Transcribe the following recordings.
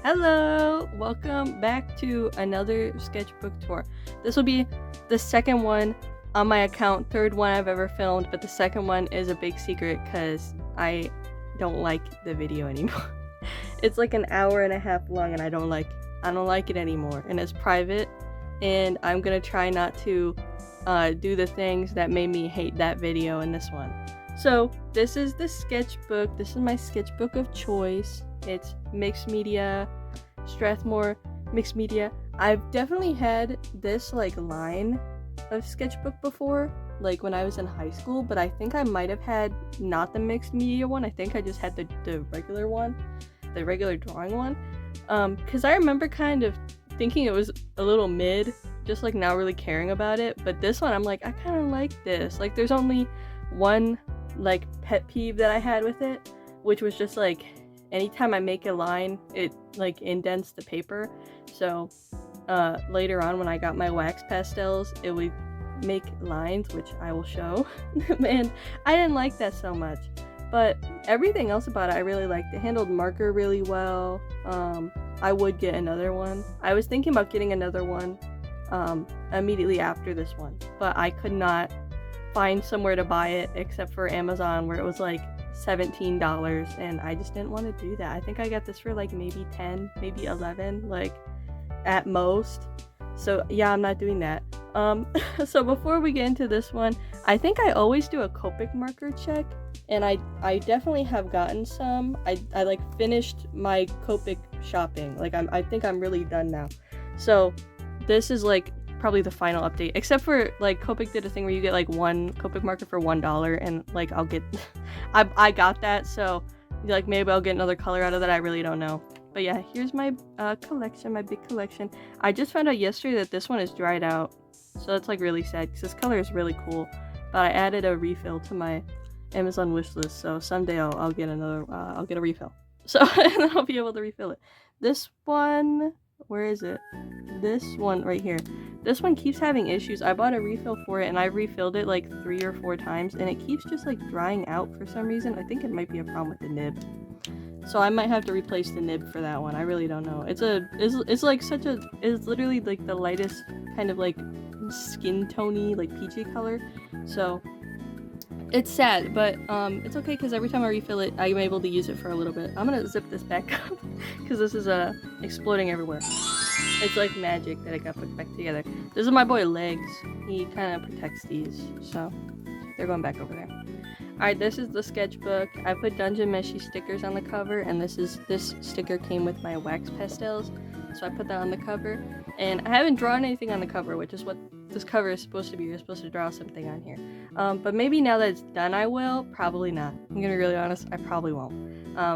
Hello! Welcome back to another sketchbook tour. This will be the second one on my account, third one I've ever filmed, but the second one is a big secret because I don't like the video anymore. It's like an hour and a half long and I don't like it anymore, and it's private, and I'm gonna try not to do the things that made me hate that video in this one. So this is the sketchbook. This is my sketchbook of choice. It's mixed media, Strathmore mixed media. I've definitely had this like line of sketchbook before, like when I was in high school, but I think I might have had not the mixed media one. I think I just had the regular one, the regular drawing one. Because I remember kind of thinking it was a little mid, just like not really caring about it. But this one, I'm like, I kind of like this. Like, there's only one like pet peeve that I had with it, which was just like anytime I make a line, it like indents the paper. So later on when I got my wax pastels, it would make lines, which I will show. And I didn't like that so much. But everything else about it I really liked. It handled marker really well. I would get another one. I was thinking about getting another one immediately after this one, but I could not find somewhere to buy it except for Amazon, where it was like $17, and I just didn't want to do that. I think I got this for like maybe 10, maybe 11, like at most. So yeah, I'm not doing that. So before we get into this one, I think I always do a Copic marker check, and I definitely have gotten some. I like finished my Copic shopping. Like I think I'm really done now. So this is like probably the final update, except for like Copic did a thing where you get like one Copic marker for $1, and like I'll get I got that, so like maybe I'll get another color out of that. I really don't know. But yeah, here's my collection, my big collection. I just found out yesterday that this one is dried out, so that's like really sad because this color is really cool. But I added a refill to my Amazon wishlist, so someday I'll get another I'll get a refill. So and then I'll be able to refill it. This one, where is it? This one right here. This one keeps having issues. I bought a refill for it and I refilled it like 3 or 4 times, and it keeps just like drying out for some reason. I think it might be a problem with the nib. So I might have to replace the nib for that one. I really don't know. It's like such a, it's literally like the lightest kind of like skin tony, like peachy color. So it's sad, but it's okay because every time I refill it, I'm able to use it for a little bit. I'm gonna zip this back up because this is exploding everywhere. It's like magic that it got put back together. This is my boy Legs. He kind of protects these, so they're going back over there. Alright, this is the sketchbook. I put Dungeon Meshy stickers on the cover, and this sticker came with my wax pastels, so I put that on the cover. And I haven't drawn anything on the cover, which is what this cover is supposed to be. You're supposed to draw something on here. But maybe now that it's done I will. Probably not. I'm gonna be really honest, I probably won't.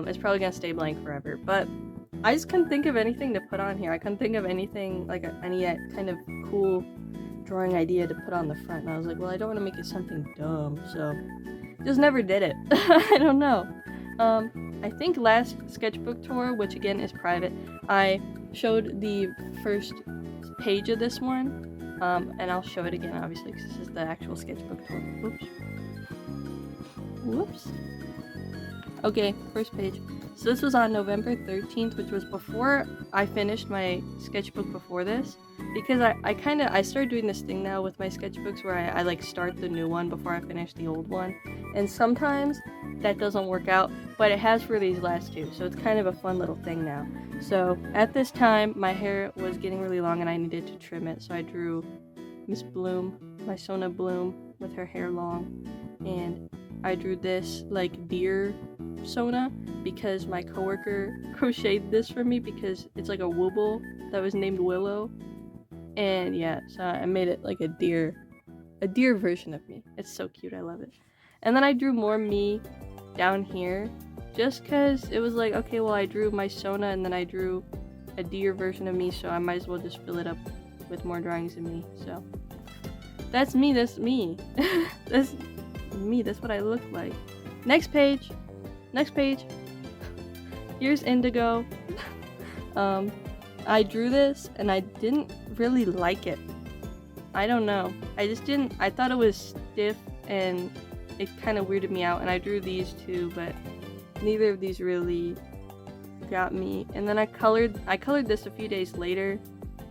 It's probably gonna stay blank forever. But I just couldn't think of anything to put on here. I couldn't think of anything, like any kind of cool drawing idea to put on the front. And I was like, well, I don't want to make it something dumb, so just never did it. I don't know. I think last sketchbook tour, which again is private, I showed the first page of this one, and I'll show it again obviously because this is the actual sketchbook tour. Whoops. Okay, first page. So this was on November 13th, which was before I finished my sketchbook before this, because I started doing this thing now with my sketchbooks where I like start the new one before I finish the old one, and sometimes that doesn't work out, but it has for these last two, so it's kind of a fun little thing now. So at this time, my hair was getting really long and I needed to trim it, so I drew Miss Bloom, my Sona Bloom, with her hair long, and I drew this like deer Sona because my coworker crocheted this for me because it's like a wooble that was named Willow, and yeah, so I made it like a deer version of me. It's so cute, I love it. And then I drew more me down here just because it was like, okay, well, I drew my Sona and then I drew a deer version of me, so I might as well just fill it up with more drawings of me. So that's me. That's me. That's me. That's what I look like. Next page. Here's Indigo. I drew this and I didn't really like it. I don't know. I thought it was stiff and it kind of weirded me out, and I drew these two, but neither of these really got me. And then I colored this a few days later,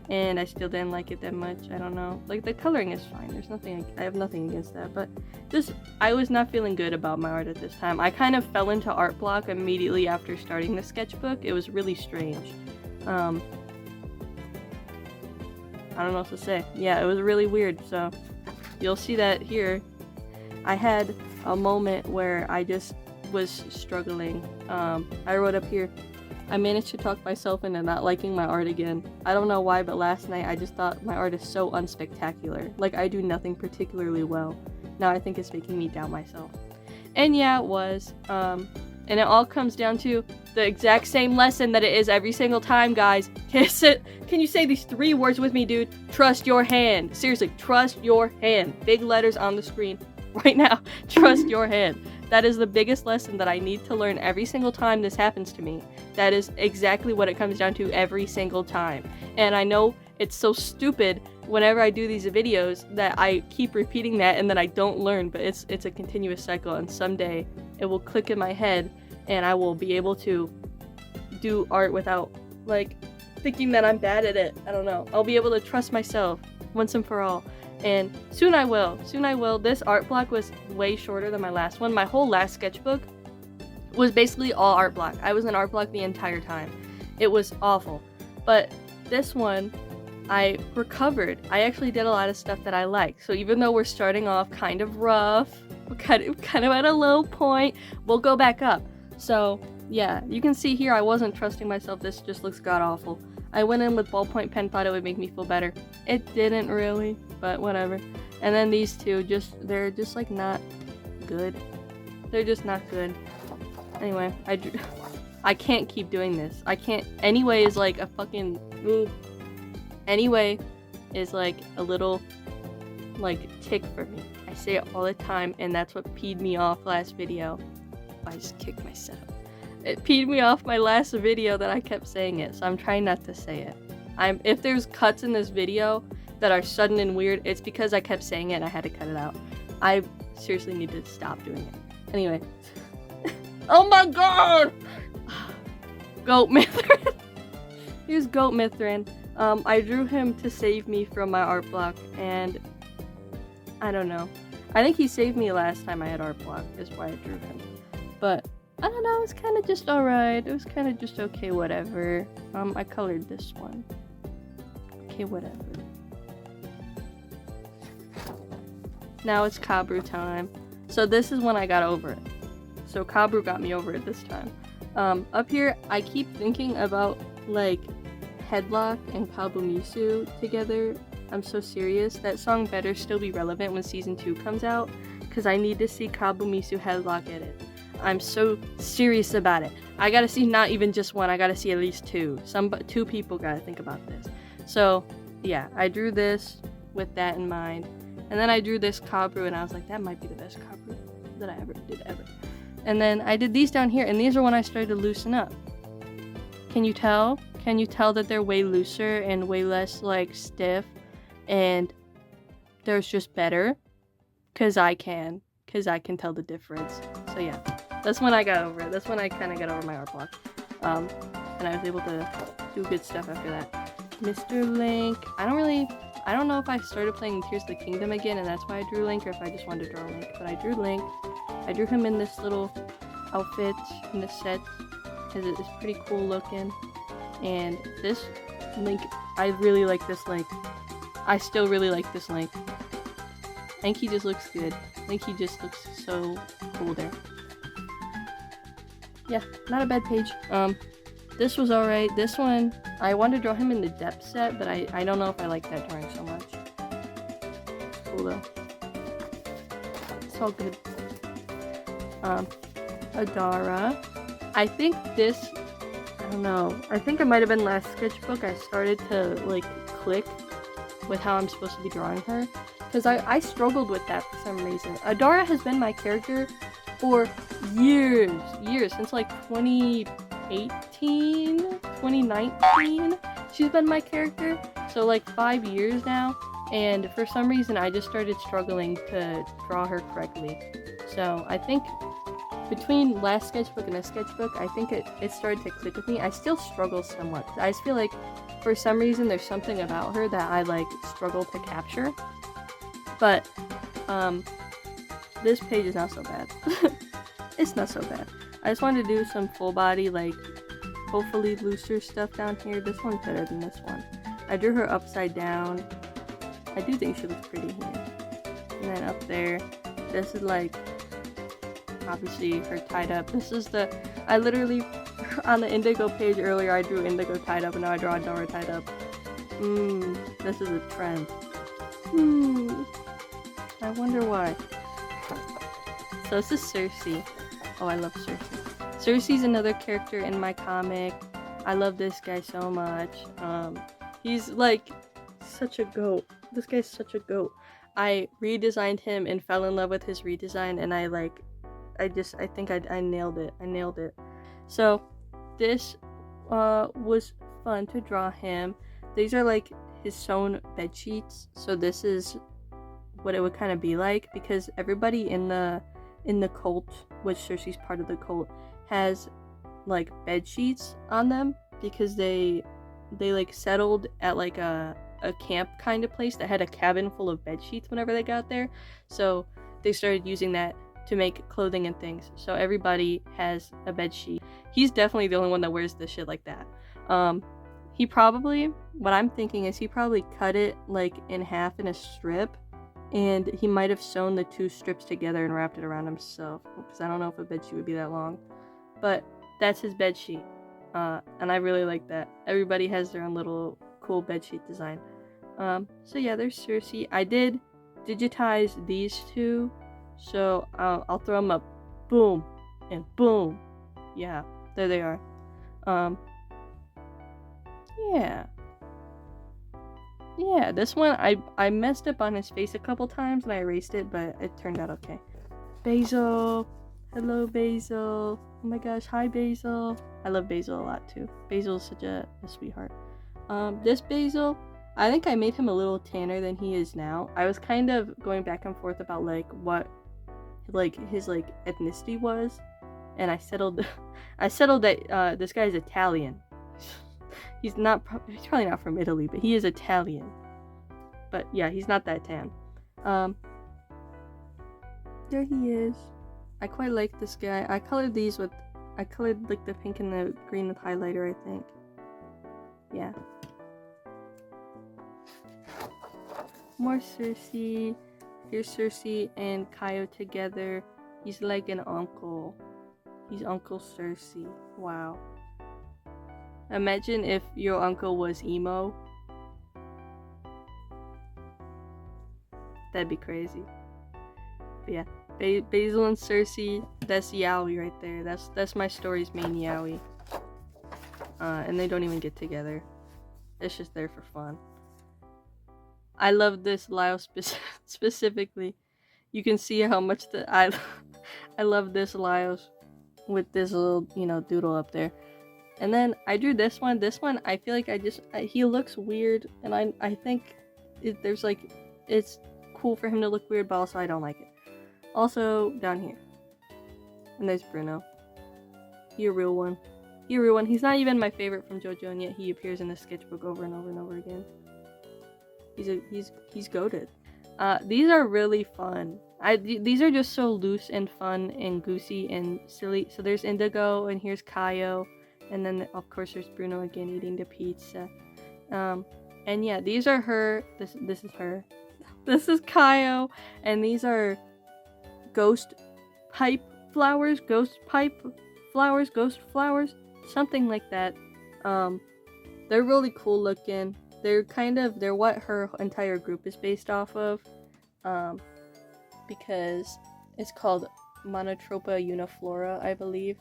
and I still didn't like it that much. I don't know. Like, the coloring is fine. There's nothing, I have nothing against that, but just, I was not feeling good about my art at this time. I kind of fell into art block immediately after starting the sketchbook. It was really strange. I don't know what to say. Yeah, it was really weird. So you'll see that here. I had a moment where I just was struggling. I wrote up here, I managed to talk myself into not liking my art again. I don't know why, but last night I just thought my art is so unspectacular. Like, I do nothing particularly well. Now I think it's making me doubt myself. And yeah, it was. And it all comes down to the exact same lesson that it is every single time, guys. Can you say these 3 words with me, dude? Trust your hand. Seriously, trust your hand. Big letters on the screen right now. Trust your hand. That is the biggest lesson that I need to learn every single time this happens to me. That is exactly what it comes down to every single time. And I know it's so stupid whenever I do these videos that I keep repeating that and then I don't learn, but it's a continuous cycle, and someday it will click in my head and I will be able to do art without, like, thinking that I'm bad at it. I don't know. I'll be able to trust myself once and for all. And soon I will. Soon I will. This art block was way shorter than my last one. My whole last sketchbook was basically all art block. I was in art block the entire time. It was awful. But this one, I recovered. I actually did a lot of stuff that I like. So even though we're starting off kind of rough, we're kind of at a low point, we'll go back up. So yeah, you can see here I wasn't trusting myself. This just looks god-awful. I went in with ballpoint pen, thought it would make me feel better. It didn't really, but whatever. And then these two, they're just like not good. They're just not good. Anyway, I can't keep doing this. I can't. Anyway is like a fucking... Anyway is like a little, like, tick for me. I say it all the time, and that's what peed me off last video. I just kicked myself. It peed me off my last video that I kept saying it, so I'm trying not to say it. If there's cuts in this video that are sudden and weird, it's because I kept saying it and I had to cut it out. I seriously need to stop doing it. Anyway. Oh my god! Goat Mithrin. Here's Goat Mithrin. I drew him to save me from my art block, and I don't know. I think he saved me last time I had art block, is why I drew him. But I don't know, it was kind of just alright. It was kind of just okay, whatever. I colored this one. Okay, whatever. Now it's Kabru time. So this is when I got over it. So Kabru got me over it this time. Up here, I keep thinking about, like, Headlock and Kabumisu together. I'm so serious. That song better still be relevant when season 2 comes out, because I need to see Kabumisu Headlock in it. I'm so serious about it. I gotta see not even just one, I gotta see at least 2. 2 people gotta think about this. So, yeah, I drew this with that in mind. And then I drew this Kabru, and I was like, that might be the best Kabru that I ever did ever. And then I did these down here, and these are when I started to loosen up. Can you tell? Can you tell that they're way looser and way less, like, stiff? And there's just better? Because I can tell the difference. So yeah, that's when I got over it. That's when I kind of got over my art block. And I was able to do good stuff after that. Mr. Link, I don't know if I started playing Tears of the Kingdom again and that's why I drew Link, or if I just wanted to draw Link. But I drew Link. I drew him in this little outfit, in this set, because it is pretty cool looking. And this Link, I really like this Link. I still really like this Link. I think he just looks good. I think he just looks so cool there. Yeah, not a bad page. This was alright. This one, I wanted to draw him in the depth set, but I don't know if I like that drawing so much. It's cool though. It's all good. Adara. I think this, I don't know. I think it might have been last sketchbook I started to, like, click with how I'm supposed to be drawing her. Because I struggled with that for some reason. Adara has been my character for years, since like 2018, 2019, she's been my character. So like 5 years now, and for some reason I just started struggling to draw her correctly. So I think between last sketchbook and this sketchbook, I think it started to click with me. I still struggle somewhat. I just feel like for some reason there's something about her that I like struggle to capture. But this page is not so bad. It's not so bad. I just wanted to do some full body, like hopefully looser stuff down here. This one's better than this one. I drew her upside down. I do think she looks pretty here. And then up there, this is like obviously her tied up. This is I literally on the indigo page earlier I drew indigo tied up and now I draw Nora tied up. This is a trend. I wonder why. So this is Cersei. Oh, I love Cersei. Cersei's another character in my comic. I love this guy so much. He's like such a goat. This guy's such a goat. I redesigned him and fell in love with his redesign, and I think I nailed it. I nailed it. So this was fun to draw him. These are like his sewn bed sheets. So this is what it would kind of be like, because everybody in the cult, which Cersei's part of the cult, has like bed sheets on them because they like settled at like a camp kind of place that had a cabin full of bed sheets whenever they got there. So they started using that to make clothing and things. So everybody has a bed sheet. He's definitely the only one that wears this shit like that. He probably, what I'm thinking is he probably cut it like in half in a strip, and he might have sewn the two strips together and wrapped it around himself, because I don't know if a bed sheet would be that long. But that's his bed sheet, and I really like that. Everybody has their own little cool bed sheet design. So yeah, there's Cersei. I did digitize these two, so I'll throw them up. Boom and boom. Yeah, there they are. Yeah, this one I messed up on his face a couple times and I erased it, but it turned out okay. Basil. Hello, Basil. Oh my gosh, hi, Basil. I love Basil a lot too. Basil's such a sweetheart. This Basil, I think I made him a little tanner than he is now. I was kind of going back and forth about like what like his like ethnicity was, and I settled that this guy's Italian. He's probably not from Italy, but he is Italian. But yeah, he's not that tan. There he is. I quite like this guy. I colored like the pink and the green with highlighter, I think. Yeah. More Cersei. Here's Cersei and Kaio together. He's like an uncle. He's Uncle Cersei. Wow. Imagine if your uncle was emo. That'd be crazy. But yeah, Basil and Cersei, that's Yaoi right there. That's my story's main Yaoi. And they don't even get together. It's just there for fun. I love this Lyle specifically. You can see how much I love this Lyle with this little, doodle up there. And then I drew this one. This one, I feel like he looks weird, and I think it's cool for him to look weird, but also I don't like it. Also, down here. And there's Bruno. He a real one. He's not even my favorite from JoJo, and yet he appears in the sketchbook over and over and over again. He's goated. These are really fun. These are just so loose and fun and goosey and silly. So there's Indigo, and here's Kaio. And then, of course, there's Bruno again eating the pizza. And yeah, these are her. This is her. This is Kaio. And these are ghost pipe flowers. Something like that. They're really cool looking. They're what her entire group is based off of. Because it's called Monotropa uniflora, I believe.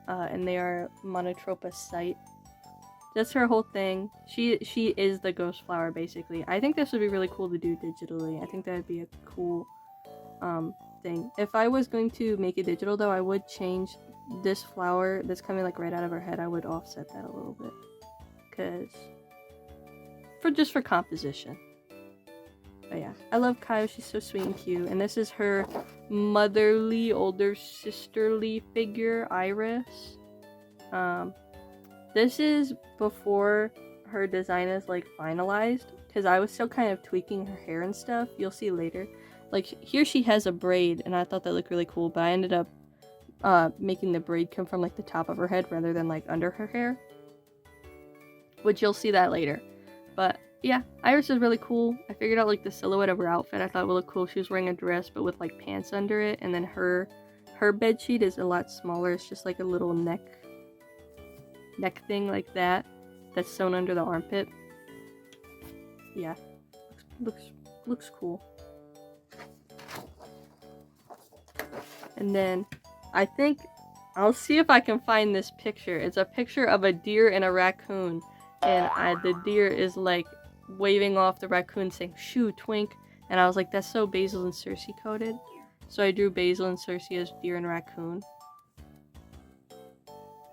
And they are Monotropa site. That's her whole thing. She is the ghost flower, basically. I think this would be really cool to do digitally. I think that would be a cool thing. If I was going to make it digital, though, I would change this flower that's coming like right out of her head. I would offset that a little bit, just for composition. But yeah, I love Kyle. She's so sweet and cute. And this is her motherly, older sisterly figure, Iris. This is before her design is like finalized, because I was still kind of tweaking her hair and stuff. You'll see later. Like here she has a braid, and I thought that looked really cool, but I ended up making the braid come from like the top of her head rather than like under her hair, which you'll see that later. But yeah, Iris is really cool. I figured out like the silhouette of her outfit I thought would look cool. She was wearing a dress but with like pants under it, and then her bed sheet is a lot smaller. It's just like a little neck thing like that that's sewn under the armpit. Yeah, looks cool. And then I think I'll see if I can find this picture. It's a picture of a deer and a raccoon, and the deer is like waving off the raccoon saying "shoo twink," and I was like, that's so Basil and Cersei coded. So I drew Basil and Cersei as deer and raccoon.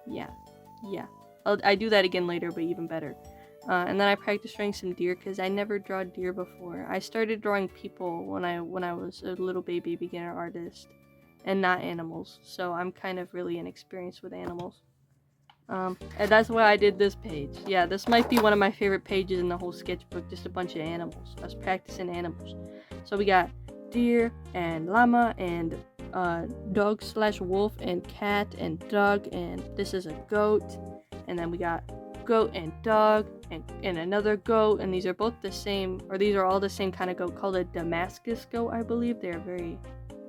Yeah. I do that again later, but even better. And then I practiced drawing some deer because I never draw deer before. I started drawing people when I was a little baby beginner artist, and not animals. So I'm kind of really inexperienced with animals. And that's why I did this page. Yeah, this might be one of my favorite pages in the whole sketchbook, just a bunch of animals. I was practicing animals. So we got deer and llama and dog / wolf and cat and dog, and this is a goat. And then we got goat and dog and another goat, and these are both the same, or these are all the same kind of goat called a Damascus goat, I believe. They're very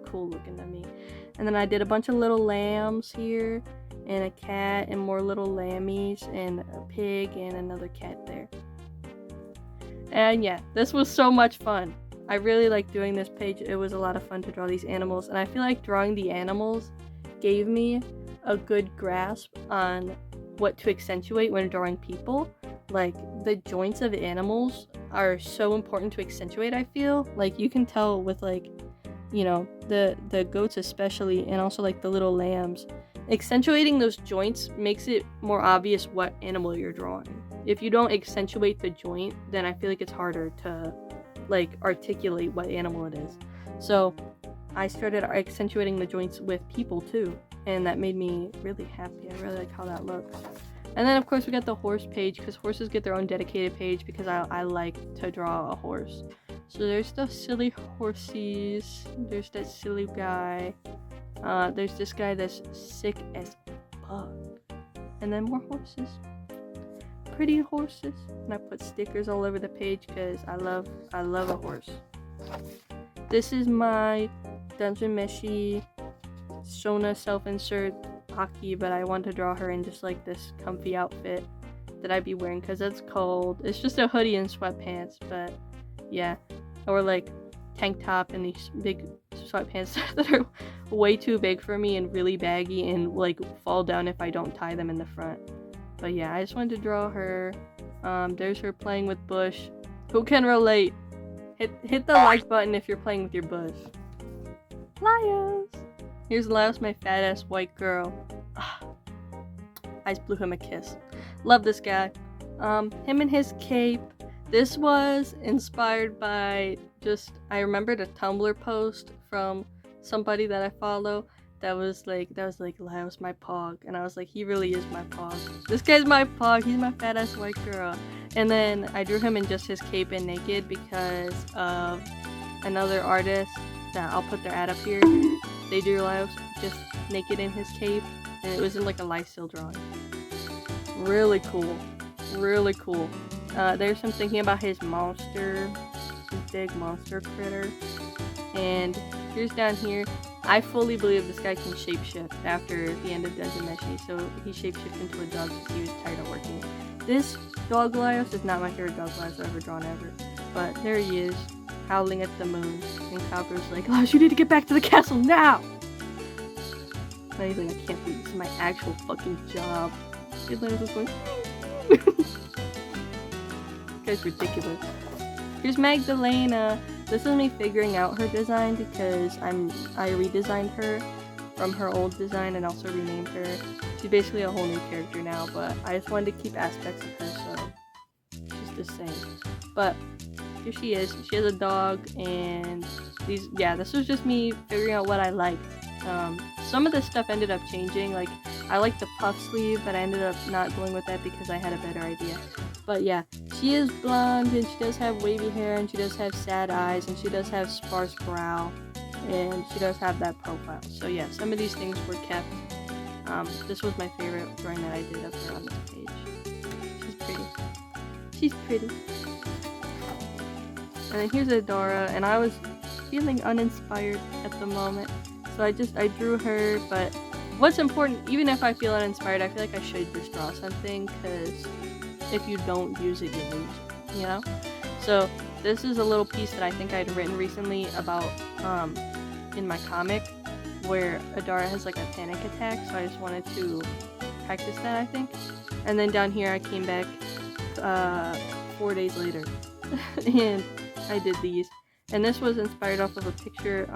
cool looking to me. And then I did a bunch of little lambs here, and a cat, and more little lammies, and a pig, and another cat there. And yeah, this was so much fun. I really liked doing this page. It was a lot of fun to draw these animals, and I feel like drawing the animals gave me a good grasp on what to accentuate when drawing people. Like, the joints of animals are so important to accentuate, I feel. Like, you can tell with, like, you know, the goats especially, and also like the little lambs. Accentuating those joints makes it more obvious what animal you're drawing. If you don't accentuate the joint, then I feel like it's harder to like articulate what animal it is. So I started accentuating the joints with people too, and that made me really happy. I really like how that looks. And then of course we got the horse page, because horses get their own dedicated page, because I like to draw a horse. So there's the silly horsies, there's that silly guy, there's this guy that's sick as fuck, and then more horses, pretty horses. And I put stickers all over the page because I love a horse. This is my Dungeon Meshi Shona self-insert Aki, but I want to draw her in just like this comfy outfit that I'd be wearing because it's cold. It's just a hoodie and sweatpants, but yeah. Or like tank top and these big sweatpants that are way too big for me and really baggy and like fall down if I don't tie them in the front. But yeah, I just wanted to draw her. There's her playing with Bush. Who can relate? Hit the like button if you're playing with your Bush. Lios! Here's Lios, my fat ass white girl. I just blew him a kiss. Love this guy. Him and his cape. This was inspired by I remembered a Tumblr post from somebody that I follow that was like, Lios, my pog. And I was like, he really is my pog. This guy's my pog. He's my fat ass white girl. And then I drew him in just his cape and naked because of another artist that I'll put their ad up here. They drew Lios just naked in his cape, and it was in like a lifestyle drawing. Really cool. Really cool. There's some thinking about his monster, his big monster critter. And here's down here. I fully believe this guy can shapeshift after the end of Dungeon Meshi, so he shapeshifted into a dog because he was tired of working. This dog Lios is not my favorite dog Lios I've ever drawn ever, but there he is, howling at the moon, and Copper's like, Lios, you need to get back to the castle now! And he's like, I can't do this, this is my actual fucking job. Lios was going, guy's ridiculous. Here's Magdalena. This is me figuring out her design because I redesigned her from her old design and also renamed her. She's basically a whole new character now, but I just wanted to keep aspects of her so she's the same. But here she is. She has a dog, and this was just me figuring out what I liked. Some of this stuff ended up changing. Like, I like the puff sleeve, but I ended up not going with that because I had a better idea. But yeah, she is blonde, and she does have wavy hair, and she does have sad eyes, and she does have sparse brow, and she does have that profile. So yeah, some of these things were kept. This was my favorite drawing that I did of her on this page. She's pretty. She's pretty. And then here's Adora, and I was feeling uninspired at the moment. So I drew her, but what's important, even if I feel uninspired, I feel like I should just draw something, because if you don't use it, you lose it, you know? So this is a little piece that I think I'd written recently about, in my comic, where Adara has like a panic attack, so I just wanted to practice that, I think. And then down here I came back 4 days later and I did these. And this was inspired off of a picture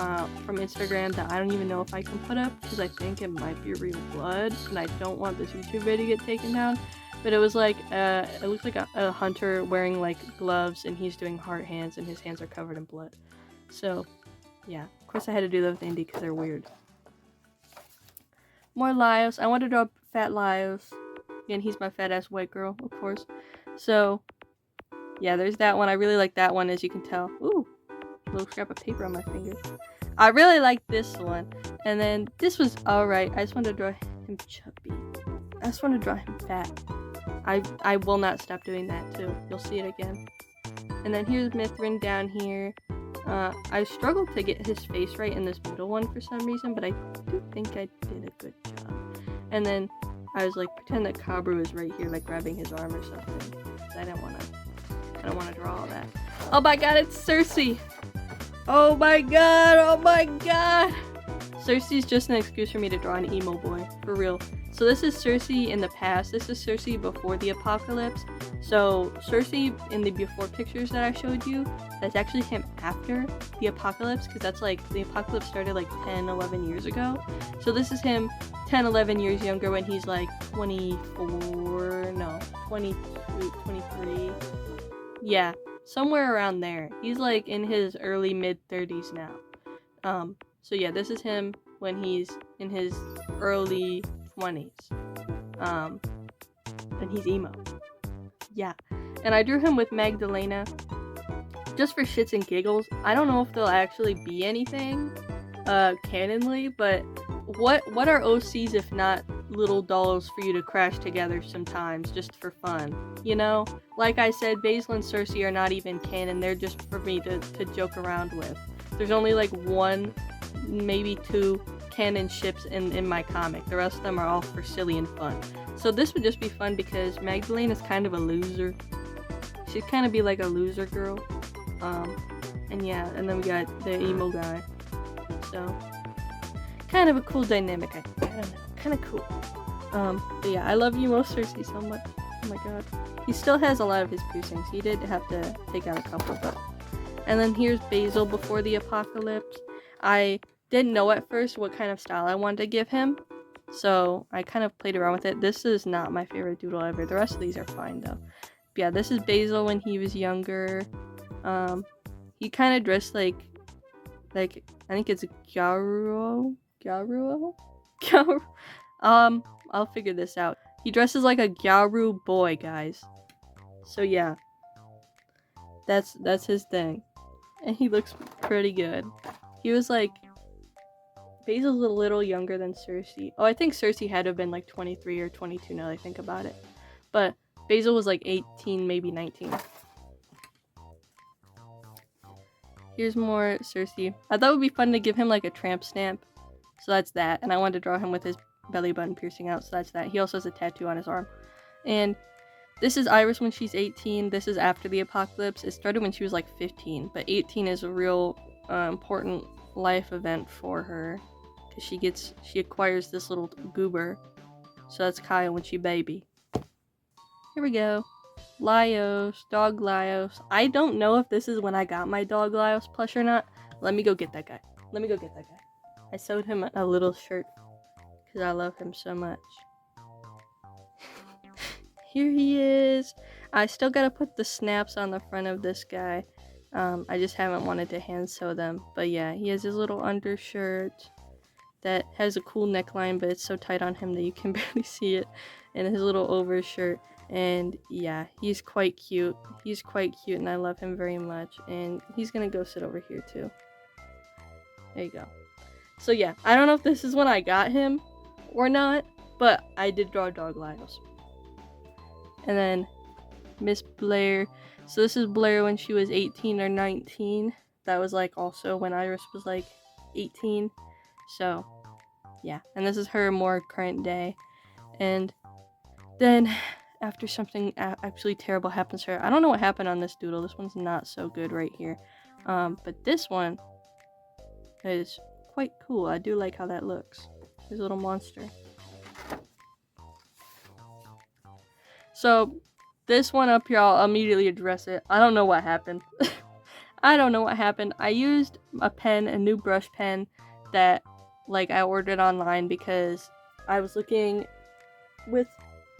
from Instagram that I don't even know if I can put up, because I think it might be real blood and I don't want this YouTube video to get taken down. But it was like, it looks like a hunter wearing like gloves, and he's doing heart hands and his hands are covered in blood. So yeah, of course I had to do that with Indy because they're weird. More Laios. I wanted to draw fat Laios. And he's my fat ass white girl, of course. So yeah, there's that one. I really like that one, as you can tell. Ooh, a little scrap of paper on my finger. I really like this one. And then this was alright. I just wanted to draw him chubby. I just want to draw him fat. I will not stop doing that too. You'll see it again. And then here's Mithrin down here. I struggled to get his face right in this middle one for some reason, but I do think I did a good job. And then I was like, pretend that Kabru is right here, like grabbing his arm or something. I don't want to draw all that. Oh my god, it's Cersei! Oh my god, oh my god! Cersei's just an excuse for me to draw an emo boy, for real. So this is Cersei in the past. This is Cersei before the apocalypse. So Cersei in the before pictures that I showed you, that's actually him after the apocalypse, because that's like, the apocalypse started like 10, 11 years ago. So this is him 10, 11 years younger when he's like 22, 23. Yeah, somewhere around there. He's like in his early mid-30s now. So yeah, this is him when he's in his early 20s. And he's emo. Yeah. And I drew him with Magdalena just for shits and giggles. I don't know if they'll actually be anything canonly, but what are OCs if not little dolls for you to crash together sometimes just for fun, you know? Like I said, Basil and Cersei are not even canon. They're just for me to joke around with. There's only like one, maybe two canon ships in my comic. The rest of them are all for silly and fun. So this would just be fun because Magdalena's kind of a loser. She'd kind of be like a loser girl. And yeah, and then we got the emo guy. So kind of a cool dynamic. I don't know, kind of cool. But yeah, I love emo Cersei so much. Oh my god. He still has a lot of his piercings. He did have to take out a couple, but. And then here's Basil before the apocalypse. I didn't know at first what kind of style I wanted to give him, so I kind of played around with it. This is not my favorite doodle ever. The rest of these are fine though. But yeah, this is Basil when he was younger. He kind of dressed like I think it's Garuo. I'll figure this out. He dresses like a Gyaru boy, guys. So yeah, that's his thing, and he looks pretty good. He was like, Basil's a little younger than Cersei. Oh, I think Cersei had to have been like 23 or 22 now that I think about it. But Basil was like 18, maybe 19. Here's more Cersei. I thought it would be fun to give him like a tramp stamp. So that's that. And I wanted to draw him with his belly button piercing out. So that's that. He also has a tattoo on his arm. And this is Iris when she's 18. This is after the apocalypse. It started when she was like 15. But 18 is a real important life event for her. Because she acquires this little goober. So that's Kyle when she baby. Here we go. Laios, dog Laios. I don't know if this is when I got my dog Laios plush or not. Let me go get that guy. I sewed him a little shirt because I love him so much. Here he is. I still gotta put the snaps on the front of this guy. I just haven't wanted to hand sew them. But yeah, he has his little undershirt that has a cool neckline, but it's so tight on him that you can barely see it, and his little overshirt. And yeah, he's quite cute. He's quite cute, and I love him very much. And he's gonna go sit over here too. There you go. So yeah, I don't know if this is when I got him or not, but I did draw dog Lyles. And then Miss Blair. So this is Blair when she was 18 or 19. That was like also when Iris was like 18. So yeah, and this is her more current day. And then after something actually terrible happens to her, I don't know what happened on this doodle. This one's not so good right here. But this one is quite cool. I do like how that looks. His little monster. So this one up here, I'll immediately address it. I don't know what happened. I don't know what happened. I used a new brush pen that like I ordered online because I was looking with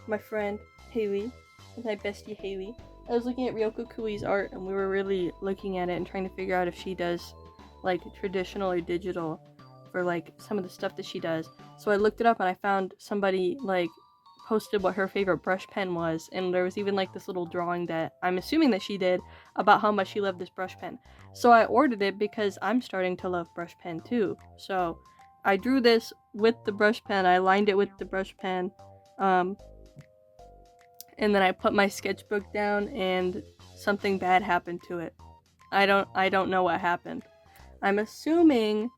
my friend Haley, with my bestie Haley. I was looking at Ryoko Kui's art, and we were really looking at it and trying to figure out if she does like traditional or digital for like some of the stuff that she does. So I looked it up and I found somebody like posted what her favorite brush pen was, and there was even like this little drawing that I'm assuming that she did about how much she loved this brush pen. So I ordered it because I'm starting to love brush pen too. So I drew this with the brush pen, I lined it with the brush pen, and then I put my sketchbook down and something bad happened to it. I don't know what happened. I'm assuming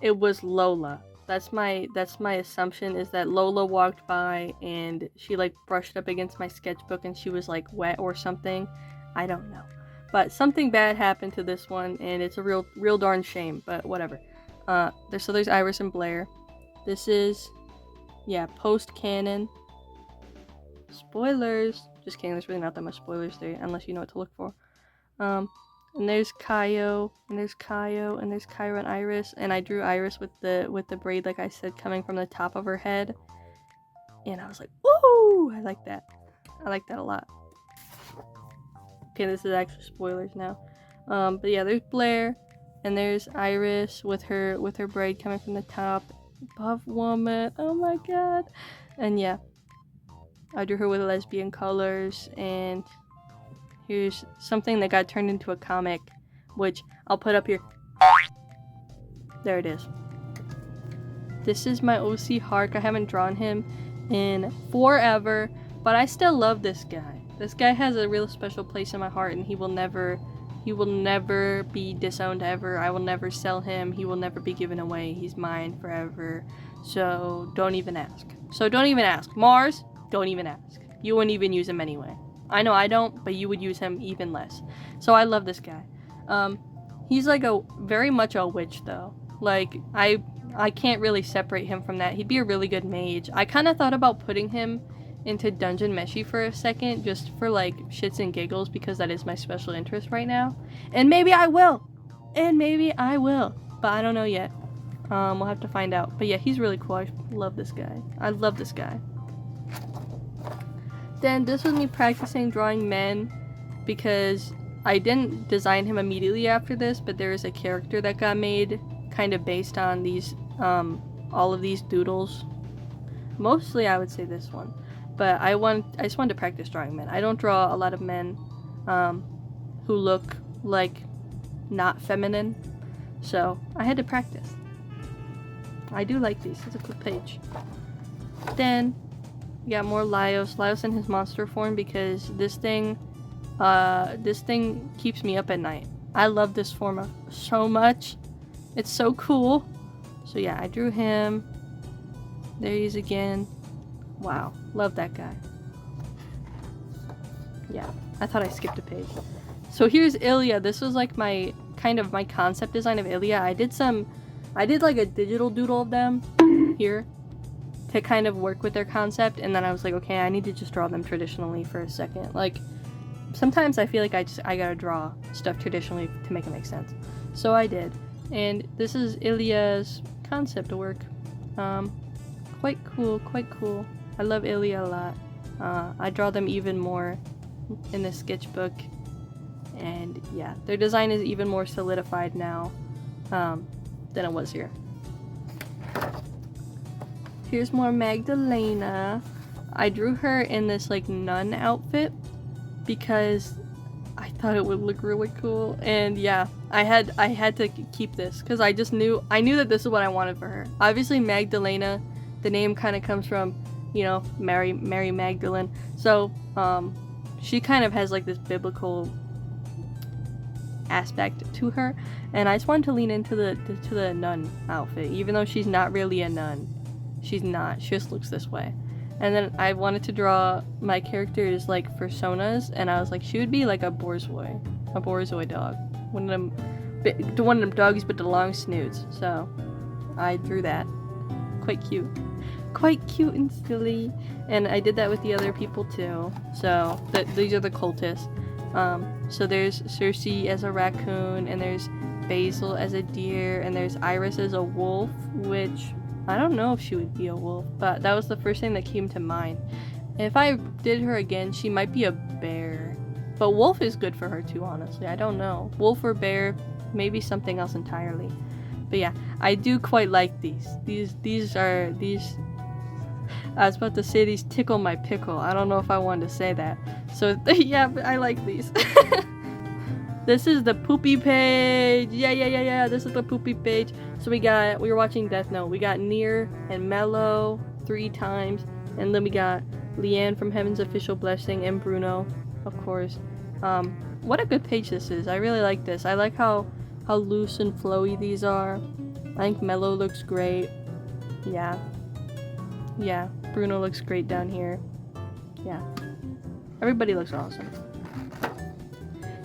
it was Lola. That's my assumption, is that Lola walked by and she like brushed up against my sketchbook and she was like wet or something. I don't know. But something bad happened to this one and it's a real darn shame, but whatever. There's Iris and Blair. This is, yeah, post-canon. Spoilers! Just kidding, there's really not that much spoilers there unless you know what to look for. And there's Kaio, and there's Kaio, and there's Kyra and Iris, and I drew Iris with the braid, like I said, coming from the top of her head. And I was like, woo! I like that. I like that a lot. Okay, this is actually spoilers now. But yeah, there's Blair, and there's Iris with her braid coming from the top. Buff woman, oh my god. And yeah, I drew her with lesbian colors, and here's something that got turned into a comic, which I'll put up here. There it is. This is my OC Hark. I haven't drawn him in forever, but I still love this guy. This guy has a real special place in my heart, and he will never be disowned ever. I will never sell him. He will never be given away. He's mine forever. So don't even ask. Mars, don't even ask. You wouldn't even use him anyway. I know I don't, but you would use him even less. So I love this guy. He's like very much a witch though. Like I can't really separate him from that. He'd be a really good mage. I kind of thought about putting him into Dungeon Meshi for a second, just for like shits and giggles, because that is my special interest right now. And maybe I will. But I don't know yet. We'll have to find out. But yeah, he's really cool. I love this guy. Then this was me practicing drawing men, because I didn't design him immediately after this, but there is a character that got made kind of based on these all of these doodles. Mostly I would say this one, but I just wanted to practice drawing men. I don't draw a lot of men who look like not feminine, so I had to practice. I do like these. It's a cool page. Then we got more Laios in his monster form, because this thing keeps me up at night. I love this form so much. It's so cool. So yeah, I drew him. There he is again. Wow, love that guy. Yeah, I thought I skipped a page. So here's Ilya. This was like my concept design of Ilya. I did like a digital doodle of them here to kind of work with their concept, and then I was like, okay, I need to just draw them traditionally for a second. Like, sometimes I feel like I gotta draw stuff traditionally to make it make sense. So I did. And this is Ilya's concept work. Quite cool. I love Ilya a lot. I draw them even more in the sketchbook. and yeah, their design is even more solidified now than it was here. Here's more Magdalena. I drew her in this like nun outfit because I thought it would look really cool, and yeah, I had to keep this because I knew that this is what I wanted for her. Obviously Magdalena, the name kind of comes from, you know, Mary Magdalene, so she kind of has like this biblical aspect to her, and I just wanted to lean into the nun outfit, even though she's not really a nun. She's not. She just looks this way. And then I wanted to draw my characters like personas, and I was like, she would be like a borzoi dog, one of them dogs with the long snoots. So I drew that. Quite cute and silly. And I did that with the other people too. So these are the cultists. So there's Cersei as a raccoon, and there's Basil as a deer, and there's Iris as a wolf, which I don't know if she would be a wolf, but that was the first thing that came to mind. If I did her again, she might be a bear. But wolf is good for her too, honestly. I don't know. Wolf or bear, maybe something else entirely. But yeah, I do quite like these. These I was about to say these tickle my pickle. I don't know if I wanted to say that. So yeah, but I like these. This is the poopy page. Yeah. This is the poopy page. So we were watching Death Note. We got Nier and Mello 3 times. And then we got Leanne from Heaven's Official Blessing and Bruno, of course. What a good page this is. I really like this. I like how loose and flowy these are. I think Mello looks great. Yeah. Bruno looks great down here. Yeah. Everybody looks awesome.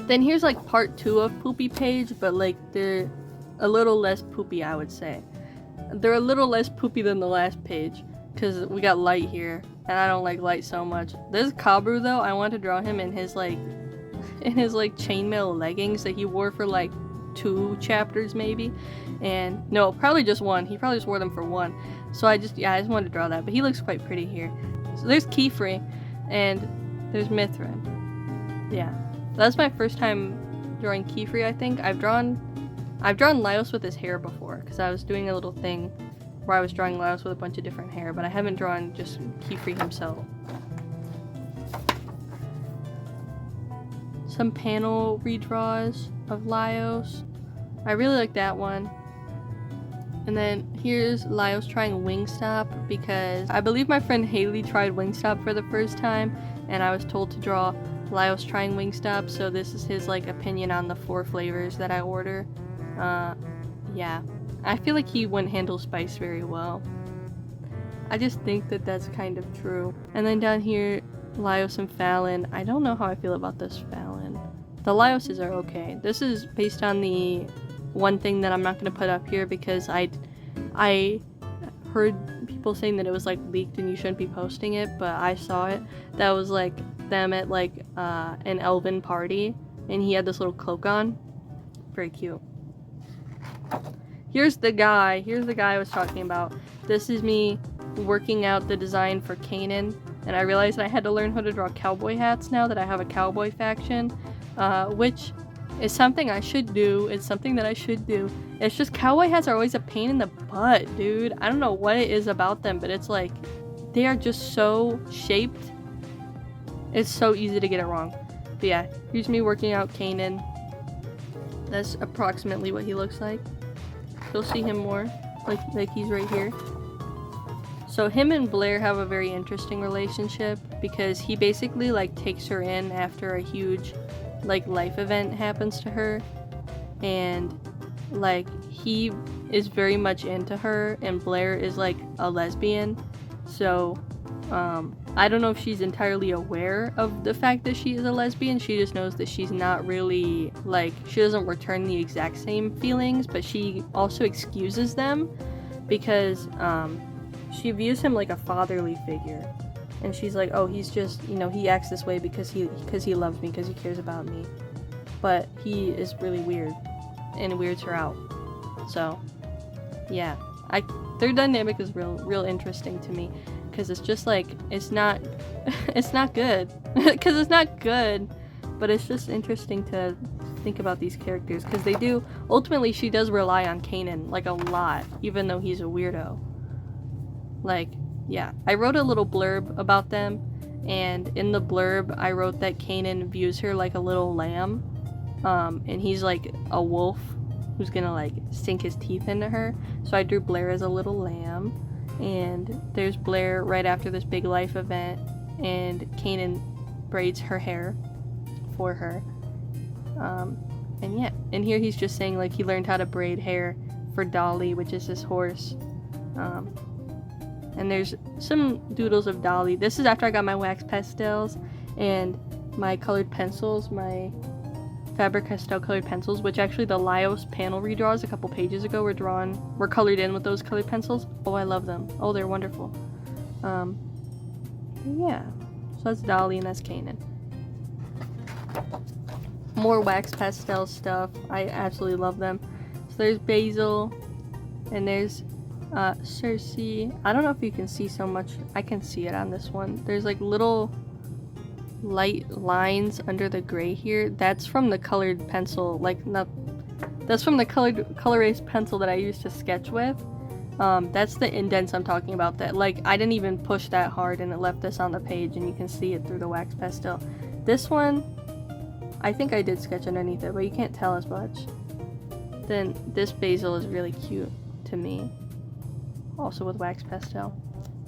Then here's like part 2 of Poopy Page, but like they're a little less poopy, I would say. They're a little less poopy than the last page, because we got Light here, and I don't like Light so much. This Kabru though, I want to draw him in his like chainmail leggings that he wore for like 2 chapters maybe, and no, probably just 1. He probably just wore them for 1. So I just wanted to draw that, but he looks quite pretty here. So there's Kefri, and there's Mithrin. Yeah. That's my first time drawing Kefri, I think. I've drawn Laios with his hair before, because I was doing a little thing where I was drawing Laios with a bunch of different hair, but I haven't drawn just Kefri himself. Some panel redraws of Laios. I really like that one. And then here's Laios trying Wingstop, because I believe my friend Haley tried Wingstop for the first time, and I was told to draw Laios trying Wingstop, so this is his like opinion on the 4 flavors that I order. Yeah. I feel like he wouldn't handle spice very well. I just think that that's kind of true. And then down here, Laios and Fallon. I don't know how I feel about this Fallon. The Laioses are okay. This is based on the one thing that I'm not going to put up here because I heard people saying that it was like leaked and you shouldn't be posting it, but I saw it. That was like them at like an elven party, and he had this little cloak on. Very cute. Here's the guy I was talking about. This is me working out the design for Kanan, and I realized I had to learn how to draw cowboy hats now that I have a cowboy faction, which is something I should do. It's something that I should do. It's just cowboy hats are always a pain in the butt, dude. I don't know what it is about them, but it's like they are just so shaped. It's so easy to get it wrong. But yeah, here's me working out Kanan. That's approximately what he looks like. You'll see him more, like he's right here. So him and Blair have a very interesting relationship because he basically like takes her in after a huge like life event happens to her, and like he is very much into her, and Blair is like a lesbian. So I don't know if she's entirely aware of the fact that she is a lesbian. She just knows that she's not really, like, she doesn't return the exact same feelings, but she also excuses them because she views him like a fatherly figure. And she's like, oh, he's just, you know, he acts this way because he loves me, because he cares about me. But he is really weird, and it weirds her out. So, yeah. Their dynamic is real interesting to me. Because it's just like, it's not good. Because it's not good, but it's just interesting to think about these characters, because they do, ultimately she does rely on Kanan, like, a lot, even though he's a weirdo. Like, yeah. I wrote a little blurb about them, and in the blurb I wrote that Kanan views her like a little lamb, and he's like a wolf who's gonna like sink his teeth into her. So I drew Blair as a little lamb, and there's Blair right after this big life event, and Kanan braids her hair for her. And yeah, and here he's just saying like he learned how to braid hair for Dolly, which is his horse. And there's some doodles of Dolly. This is after I got my wax pastels and my colored pencils, my Faber-Castell colored pencils, which actually the Lios panel redraws a couple pages ago were colored in with those colored pencils. Oh, I love them. Oh, they're wonderful. Yeah. So that's Dolly and that's Kanan. More wax pastel stuff. I absolutely love them. So there's Basil, and there's Cersei. I don't know if you can see so much. I can see it on this one. There's like little light lines under the gray here. That's from the colored pencil, that's from the color erase pencil that I used to sketch with. That's the indents I'm talking about, that like I didn't even push that hard and it left this on the page and you can see it through the wax pastel. This one, I think I did sketch underneath it, but you can't tell as much. Then this Basil is really cute to me, also with wax pastel.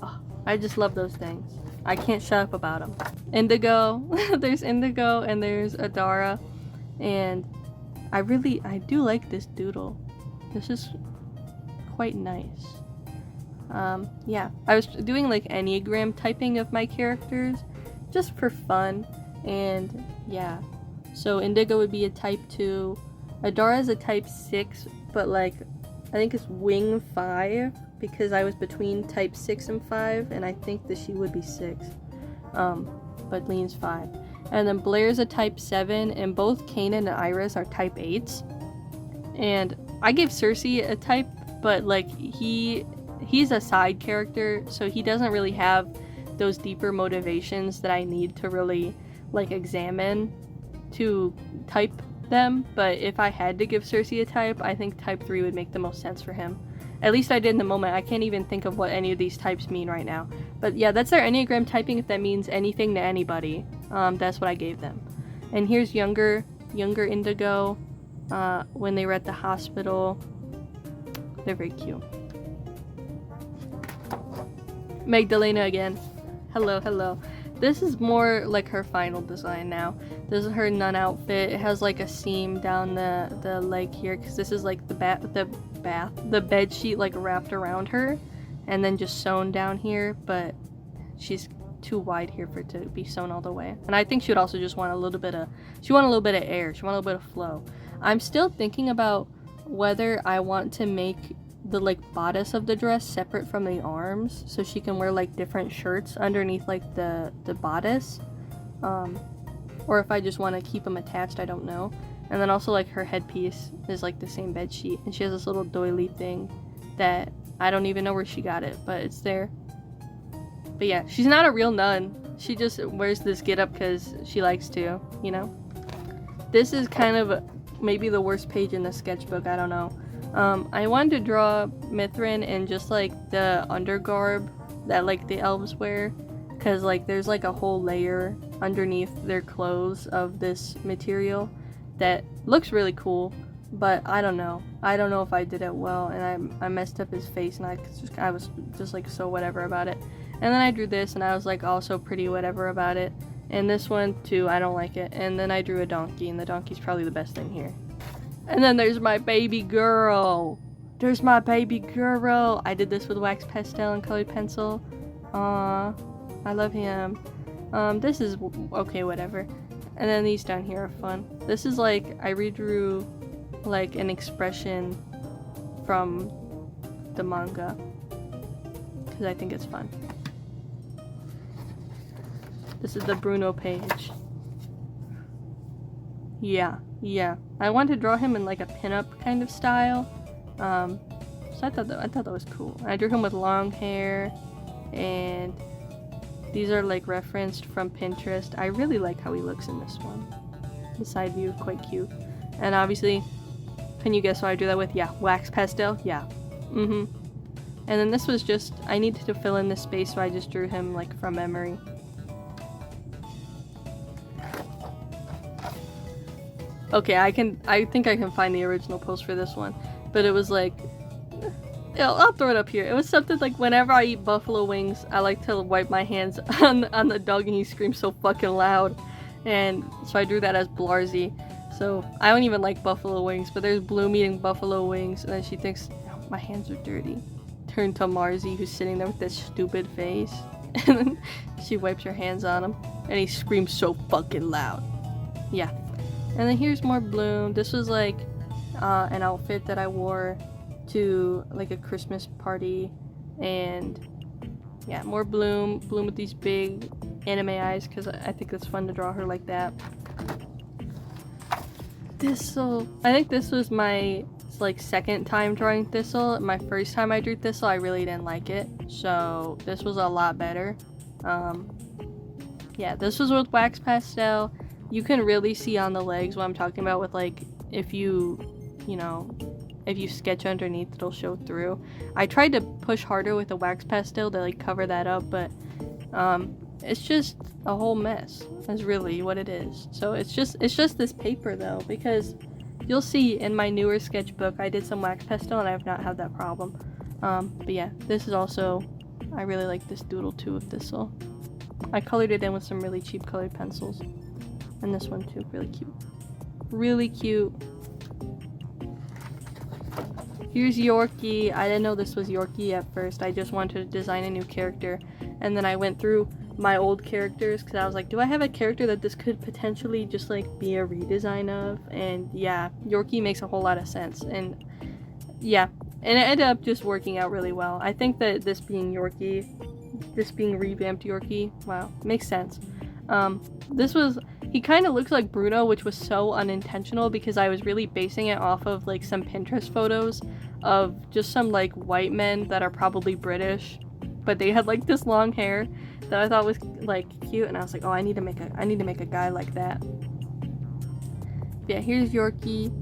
Oh, I just love those things. I can't shut up about them. Indigo. There's Indigo and there's Adara, and I do like this doodle. This is quite nice. Yeah, I was doing like Enneagram typing of my characters just for fun, and yeah. So Indigo would be a type 2. Adara is a type 6, but like I think it's wing 5, because I was between type 6 and 5, and I think that she would be 6, but leans 5. And then Blair's a type 7, and both Kanan and Iris are type 8s. And I gave Cersei a type, but like he's a side character, so he doesn't really have those deeper motivations that I need to really like examine to type them. But if I had to give Cersei a type, I think type 3 would make the most sense for him. At least I did in the moment. I can't even think of what any of these types mean right now. But yeah, that's their Enneagram typing, if that means anything to anybody. That's what I gave them. And here's younger Indigo when they were at the hospital. They're very cute. Magdalena again. Hello. This is more like her final design now. This is her nun outfit. It has like a seam down the leg here, because this is like the bed sheet like wrapped around her and then just sewn down here, but she's too wide here for it to be sewn all the way. And I think she would also just want a little bit of air. She want a little bit of flow. I'm still thinking about whether I want to make the like bodice of the dress separate from the arms, so she can wear like different shirts underneath like the bodice, or if I just want to keep them attached, I don't know. And then also like her headpiece is like the same bed sheet, and she has this little doily thing that I don't even know where she got it, but it's there. But yeah, she's not a real nun. She just wears this getup because she likes to, you know. This is kind of maybe the worst page in the sketchbook, I don't know. I wanted to draw Mithrin in just like the undergarb that like the elves wear, because like there's like a whole layer underneath their clothes of this material that looks really cool, but I don't know if I did it well, and I messed up his face, and I was just like so whatever about it. And then I drew this, and I was like also pretty whatever about it. And this one too, I don't like it. And then I drew a donkey, and the donkey's probably the best thing here. And then there's my baby girl. I did this with wax pastel and colored pencil. Aww, I love him. This is okay, whatever. And then these down here are fun. This is like, I redrew like an expression from the manga, because I think it's fun. This is the Bruno page. Yeah. I wanted to draw him in like a pinup kind of style. So I thought that was cool. I drew him with long hair, and these are like referenced from Pinterest. I really like how he looks in this one. The side view, quite cute. And obviously, can you guess what I drew that with? Yeah, wax pastel. Yeah. And then this was just, I needed to fill in this space, so I just drew him like from memory. Okay, I think I can find the original post for this one, but it was like, yeah, I'll throw it up here. It was something like, whenever I eat buffalo wings, I like to wipe my hands on the dog and he screams so fucking loud. And so I drew that as Blarzy. So I don't even like buffalo wings, but there's Bloom eating buffalo wings, and then she thinks, oh, my hands are dirty. Turn to Marzi, who's sitting there with this stupid face. And then she wipes her hands on him, and he screams so fucking loud. Yeah. And then here's more Bloom. This was like an outfit that I wore to like a Christmas party, and yeah, more Bloom with these big anime eyes, because I think it's fun to draw her like that. Thistle. I think this was my like second time drawing Thistle. My first time I drew Thistle, I really didn't like it, so this was a lot better. Yeah, this was with wax pastel. You can really see on the legs what I'm talking about with like, if you sketch underneath, it'll show through. I tried to push harder with the wax pastel to like cover that up, but it's just a whole mess. That's really what it is. So it's just this paper though, because you'll see in my newer sketchbook I did some wax pastel and I have not had that problem. But yeah, this is also, I really like this doodle too of Thistle. I colored it in with some really cheap colored pencils. And this one too, really cute. Really cute. Here's Yorkie. I didn't know this was Yorkie at first. I just wanted to design a new character. And then I went through my old characters because I was like, do I have a character that this could potentially just like be a redesign of? And yeah, Yorkie makes a whole lot of sense. And yeah, and it ended up just working out really well. I think that this being revamped Yorkie, wow, makes sense. He kind of looks like Bruno, which was so unintentional because I was really basing it off of like some Pinterest photos of just some like white men that are probably British, but they had like this long hair that I thought was like cute, and I was like, oh, I need to make a guy like that. Yeah, here's Yorkie.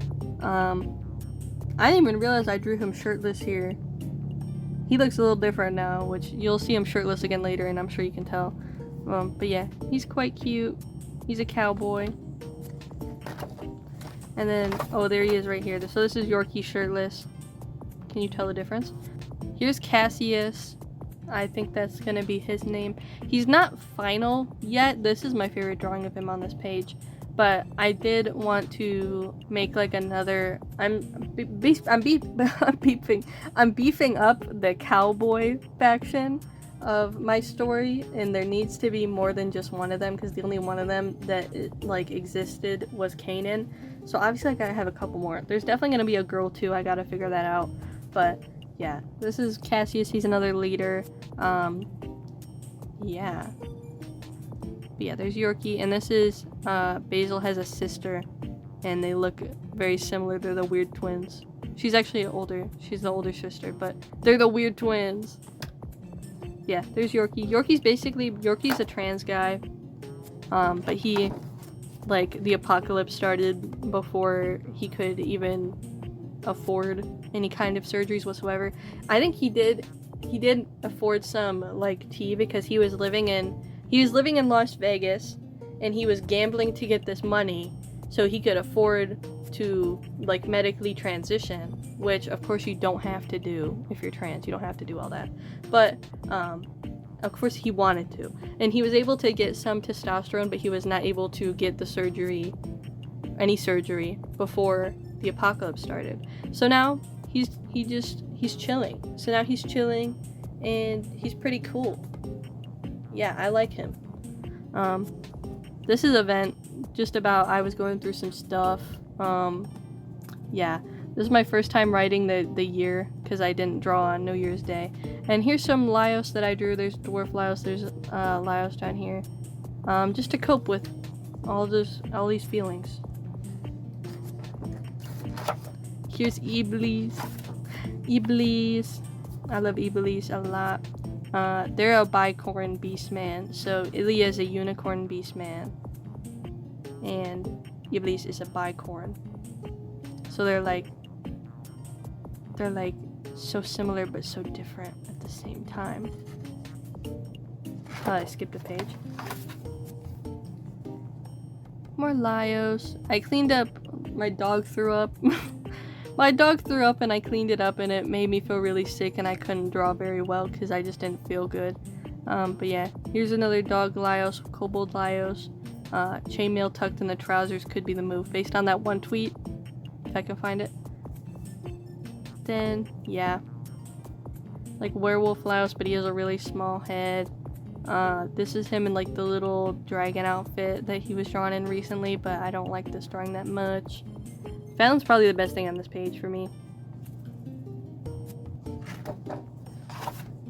I didn't even realize I drew him shirtless here. He looks a little different now, which you'll see him shirtless again later, and I'm sure you can tell. But yeah, he's quite cute. He's a cowboy. And then, oh, there he is right here. So this is Yorkie shirtless. Can you tell the difference? Here's Cassius. I think that's gonna be his name. He's not final yet. This is my favorite drawing of him on this page. But I did want to make like another. I'm beefing up the cowboy faction of my story, and there needs to be more than just one of them because the only one of them that like existed was Kanan. So obviously I gotta have a couple more. There's definitely gonna be a girl too. I gotta figure that out. But yeah, this is Cassius. He's another leader. Yeah. But yeah, there's Yorkie, and this is Basil has a sister, and they look very similar. They're the weird twins. She's actually older. She's the older sister, but they're the weird twins. Yeah, there's Yorkie. Yorkie's a trans guy, but he, like, the apocalypse started before he could even afford any kind of surgeries whatsoever. I think he did afford some, like, tea because he was living in Las Vegas, and he was gambling to get this money so he could afford to, like, medically transition, which of course you don't have to do if you're trans. You don't have to do all that, but of course he wanted to, and he was able to get some testosterone, but he was not able to get any surgery before the apocalypse started. So now he's chilling. So now he's chilling, and he's pretty cool. Yeah, I like him. This is an event just about I was going through some stuff. Yeah, this is my first time writing the year because I didn't draw on New Year's Day. And here's some Laios that I drew. There's Dwarf Laios. There's Laios down here. Just to cope with all these feelings. Here's Iblis. Iblis. I love Iblis a lot. They're a bicorn beast man. So Ilya is a unicorn beast man, and Iblis is a bicorn. So they're like so similar but so different at the same time. I skipped a page. More Lios. I cleaned up. My dog threw up. My dog threw up and I cleaned it up and it made me feel really sick and I couldn't draw very well because I just didn't feel good. But yeah, here's another dog Lios, kobold Lios. Chainmail tucked in the trousers could be the move based on that one tweet, if I can find it. Then, yeah. Like werewolf Lios, but he has a really small head. This is him in like the little dragon outfit that he was drawn in recently, but I don't like this drawing that much. Fallon's probably the best thing on this page for me.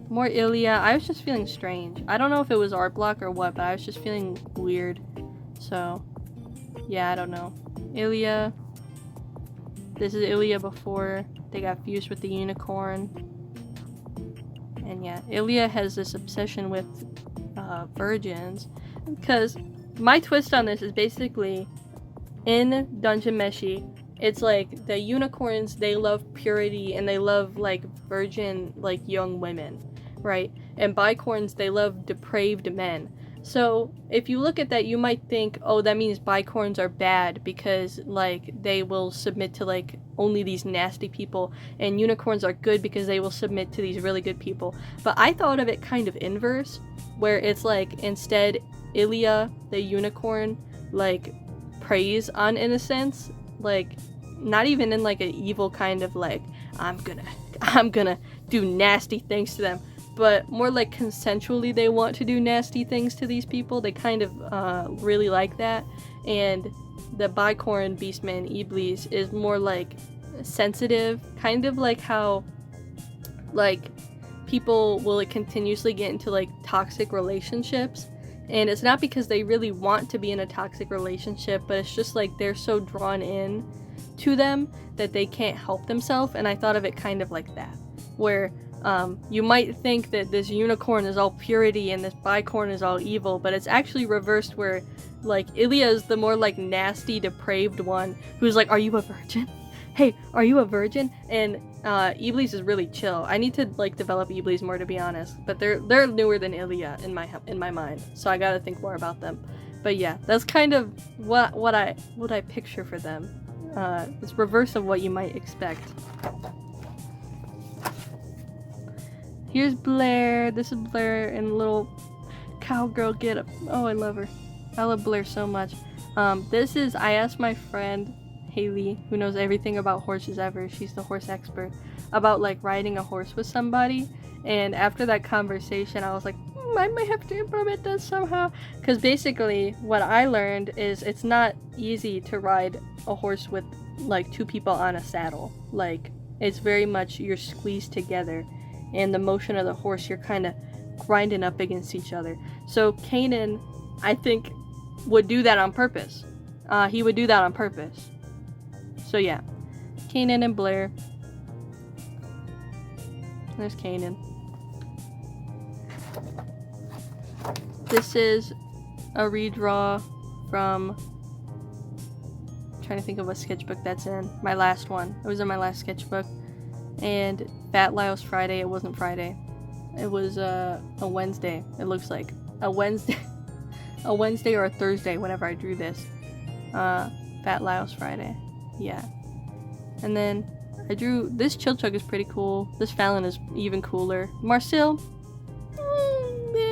More Ilya. I was just feeling strange. I don't know if it was art block or what, but I was just feeling weird. So, yeah, I don't know. Ilya. This is Ilya before they got fused with the unicorn. And yeah, Ilya has this obsession with virgins. Because my twist on this is basically in Dungeon Meshi, it's like the unicorns, they love purity and they love like virgin, like young women, right? And bicorns, they love depraved men. So if you look at that, you might think, oh, that means bicorns are bad because like they will submit to like only these nasty people, and unicorns are good because they will submit to these really good people. But I thought of it kind of inverse, where it's like instead Ilya, the unicorn, like preys on innocence, like not even in like an evil kind of like I'm gonna do nasty things to them, but more like consensually they want to do nasty things to these people. They kind of really like that. And the bicorn beastman Iblis is more like sensitive, kind of like how like people will like continuously get into like toxic relationships, and it's not because they really want to be in a toxic relationship, but it's just like they're so drawn in to them that they can't help themselves. And I thought of it kind of like that, where you might think that this unicorn is all purity and this bicorn is all evil, but it's actually reversed, where like Ilya is the more like nasty, depraved one who's like, are you a virgin? Hey, are you a virgin? And Iblis is really chill. I need to like develop Iblis more, to be honest, but they're newer than Ilya in my mind, so I gotta think more about them. But yeah, that's kind of what I picture for them. It's reverse of what you might expect. Here's Blair. This is Blair in a little cowgirl getup. Oh, I love her. I love Blair so much. This is, I asked my friend Haley, who knows everything about horses ever, she's the horse expert, about like riding a horse with somebody. And after that conversation, I was like, I might have to implement this somehow. Because basically, what I learned is it's not easy to ride a horse with like two people on a saddle. Like, it's very much you're squeezed together. And the motion of the horse, you're kind of grinding up against each other. So Kanan, I think, would do that on purpose. He would do that on purpose. So yeah, Kanan and Blair. There's Kanan. This is a redraw from, I'm trying to think of what sketchbook that's in. My last one. It was in my last sketchbook. And Fat Lyle's Friday. It wasn't Friday. It was a Wednesday. It looks like a Wednesday. A Wednesday or a Thursday whenever I drew this. Fat Lyle's Friday. Yeah. And then I drew this Chilchuk is pretty cool. This Fallon is even cooler. Marcel,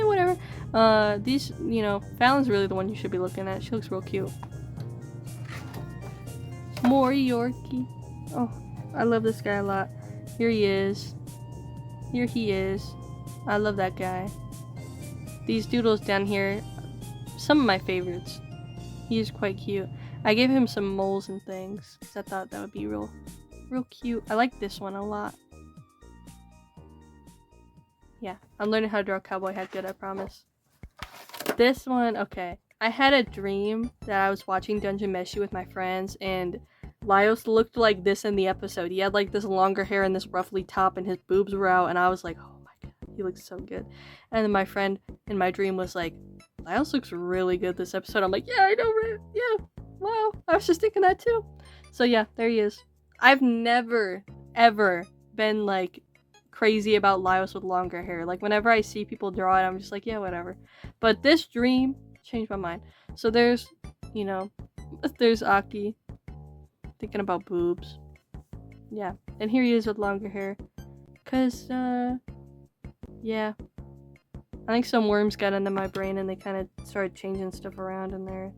whatever. These, you know, Fallon's really the one you should be looking at. She looks real cute. More Yorkie. Oh, I love this guy a lot. Here he is. Here he is. I love that guy. These doodles down here, some of my favorites. He is quite cute. I gave him some moles and things because I thought that would be real cute. I like this one a lot. Yeah, I'm learning how to draw a cowboy hat good, I promise. This one, okay. I had a dream that I was watching Dungeon Meshi with my friends, and Laios looked like this in the episode. He had like this longer hair and this ruffly top, and his boobs were out, and I was like, oh my god, he looks so good. And then my friend in my dream was like, Laios looks really good this episode. I'm like, yeah, I know, right? Yeah, wow, I was just thinking that too. So yeah, there he is. I've never, ever been like crazy about Laios with longer hair. Like whenever I see people draw it, I'm just like, yeah, whatever. But this dream changed my mind. So there's, you know, there's Aki thinking about boobs. Yeah. And here he is with longer hair. Cause, yeah. I think some worms got into my brain and they kind of started changing stuff around in there.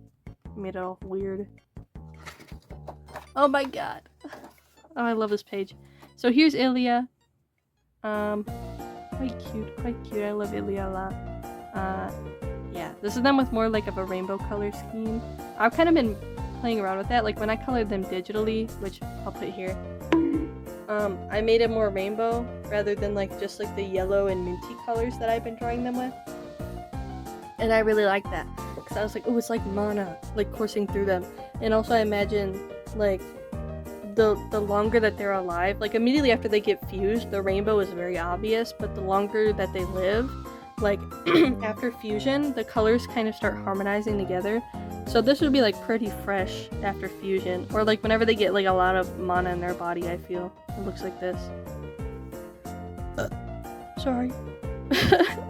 Made it all weird. Oh my god. Oh, I love this page. So here's Ilya. Quite cute. I love Ilya a lot. Yeah, this is them with more like of a rainbow color scheme. I've kind of been playing around with that. Like when I colored them digitally, which I'll put here. I made it more rainbow rather than like just like the yellow and minty colors that I've been drawing them with. And I really like that because I was like, oh, it's like mana, like coursing through them. And also I imagine like the longer that they're alive, like immediately after they get fused, the rainbow is very obvious, but the longer that they live, like after fusion, the colors kind of start harmonizing together. So this would be like pretty fresh after fusion, or like whenever they get like a lot of mana in their body, I feel it looks like this. Sorry.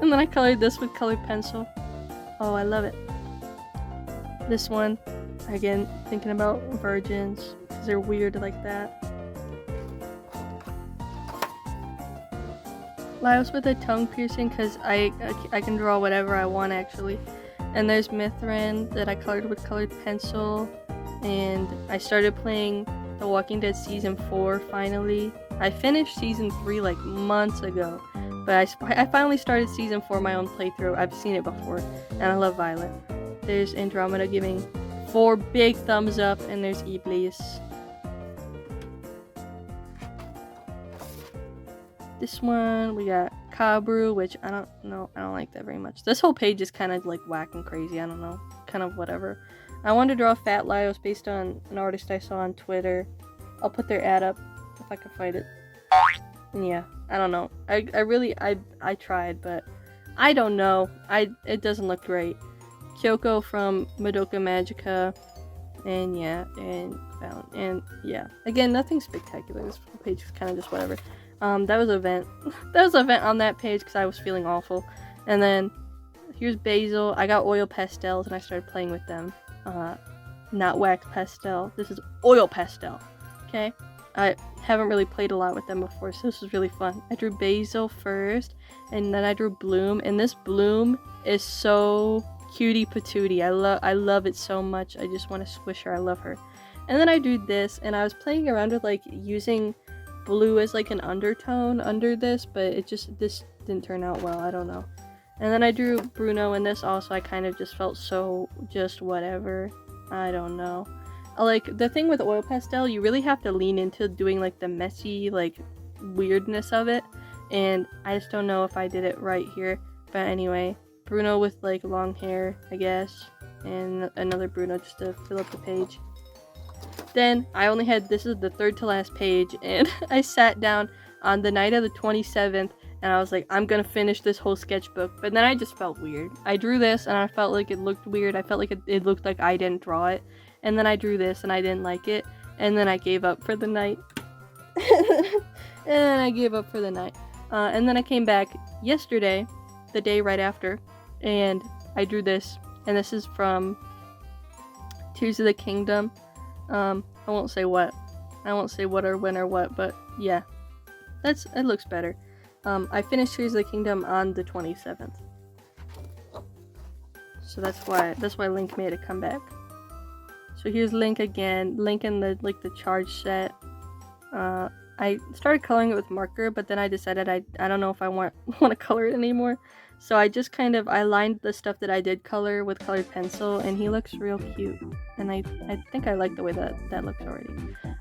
And then I colored this with colored pencil. Oh, I love it. This one, again, thinking about virgins, because they're weird like that. Laios with a tongue piercing, because I can draw whatever I want, actually. And there's Mithrin that I colored with colored pencil. And I started playing The Walking Dead Season 4, finally. I finished Season 3, like, months ago. But I finally started Season 4 my own playthrough. I've seen it before, and I love Violet. There's Andromeda giving 4 big thumbs up, and there's Iblis. This one, we got Kabru, which I don't like that very much. This whole page is kind of like whack and crazy, I don't know, kind of whatever. I wanted to draw Fat Laios based on an artist I saw on Twitter. I'll put their ad up if I can find it. And yeah, I don't know. I tried, but I don't know. It doesn't look great. Kyoko from Madoka Magica, and yeah, and yeah. Again, nothing spectacular. This whole page is kind of just whatever. That was an event. That was an event on that page because I was feeling awful. And then here's Basil. I got oil pastels and I started playing with them. Not wax pastel. This is oil pastel. Okay? I haven't really played a lot with them before, so this was really fun. I drew Basil first, and then I drew Bloom, and this Bloom is so cutie patootie. I love it so much. I just want to squish her. I love her. And then I drew this, and I was playing around with like using blue as like an undertone under this, but this didn't turn out well. I don't know. And then I drew Bruno, and this also I kind of just felt so just whatever. I don't know. Like, the thing with oil pastel, you really have to lean into doing, like, the messy, like, weirdness of it. And I just don't know if I did it right here. But anyway, Bruno with, like, long hair, I guess. And another Bruno just to fill up the page. Then, I only had, this is the third to last page. And I sat down on the night of the 27th. And I was like, I'm gonna finish this whole sketchbook. But then I just felt weird. I drew this, and I felt like it looked weird. I felt like it looked like I didn't draw it. And then I drew this and I didn't like it. And then I gave up for the night. And then I came back yesterday, the day right after. And I drew this. And this is from Tears of the Kingdom. I won't say what. I won't say what or when or what. But yeah. It looks better. I finished Tears of the Kingdom on the 27th. So that's why Link made a comeback. So here's Link again. Link in the charge set. I started coloring it with marker, but then I decided I don't know if I want to color it anymore. So I just I lined the stuff that I did color with colored pencil, and he looks real cute. And I think I like the way that looks already.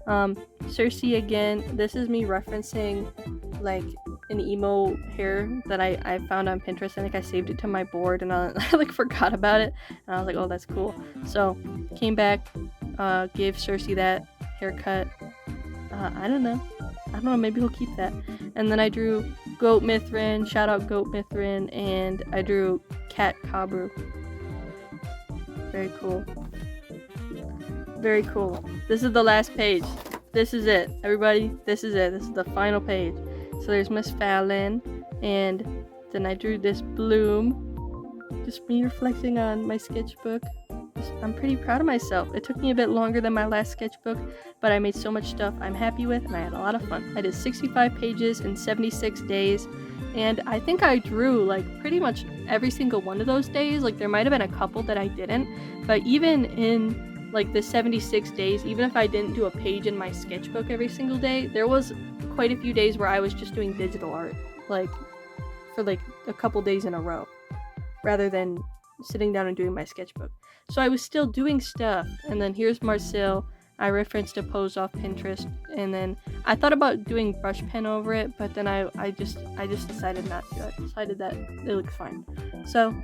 Cersei again. This is me referencing like an emo hair that I found on Pinterest. I think I saved it to my board, and I like forgot about it. And I was like, oh, that's cool. So came back, gave Cersei that haircut. I don't know. Maybe he'll keep that. And then I drew Goat Mithrin. Shout out Goat Mithrin. And I drew Cat Kabru. Very cool. Very cool. This is the last page. this is it, everybody. This is it. This is the final page. So there's Miss Fallon, and then I drew this bloom. Just me reflecting on my sketchbook. I'm pretty proud of myself. It took me a bit longer than my last sketchbook, but I made so much stuff I'm happy with, and I had a lot of fun. I did 65 pages in 76 days, and I think I drew like pretty much every single one of those days. Like there might have been a couple that I didn't, but even in like the 76 days, even if I didn't do a page in my sketchbook every single day, there was quite a few days where I was just doing digital art, like for like a couple days in a row, rather than sitting down and doing my sketchbook. So I was still doing stuff. And then here's Marcel. I referenced a pose off Pinterest, and then I thought about doing brush pen over it, but then I just decided not to. I decided that it looks fine. So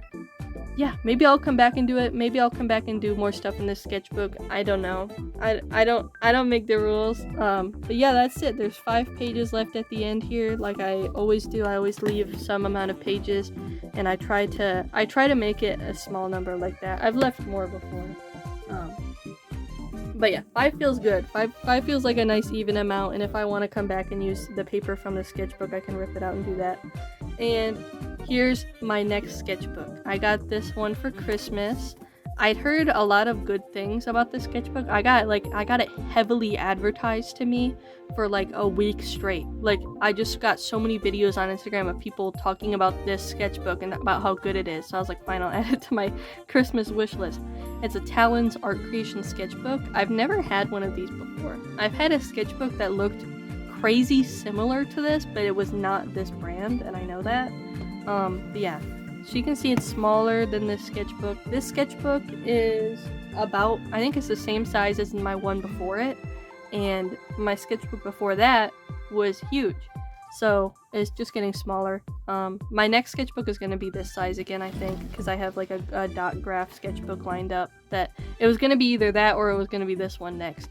yeah, maybe I'll come back and do it. Maybe I'll come back and do more stuff in this sketchbook. I don't know. I don't make the rules. But yeah, that's it. There's 5 pages left at the end here. Like I always do. I always leave some amount of pages, and I try to make it a small number like that. I've left more before. But yeah, 5 feels good. 5 feels like a nice even amount, and if I want to come back and use the paper from the sketchbook, I can rip it out and do that. And here's my next sketchbook. I got this one for Christmas. I'd heard a lot of good things about this sketchbook. I got it heavily advertised to me for like a week straight. Like I just got so many videos on Instagram of people talking about this sketchbook and about how good it is. So I was like, fine, I'll add it to my Christmas wish list. It's a Talon's art creation sketchbook. I've never had one of these before. I've had a sketchbook that looked crazy similar to this, but it was not this brand, and I know that. But yeah. So you can see it's smaller than this sketchbook. This sketchbook is about, I think it's the same size as my one before it, and my sketchbook before that was huge. So it's just getting smaller. My next sketchbook is going to be this size again, I think, because I have like a dot graph sketchbook lined up that it was going to be either that or it was going to be this one next.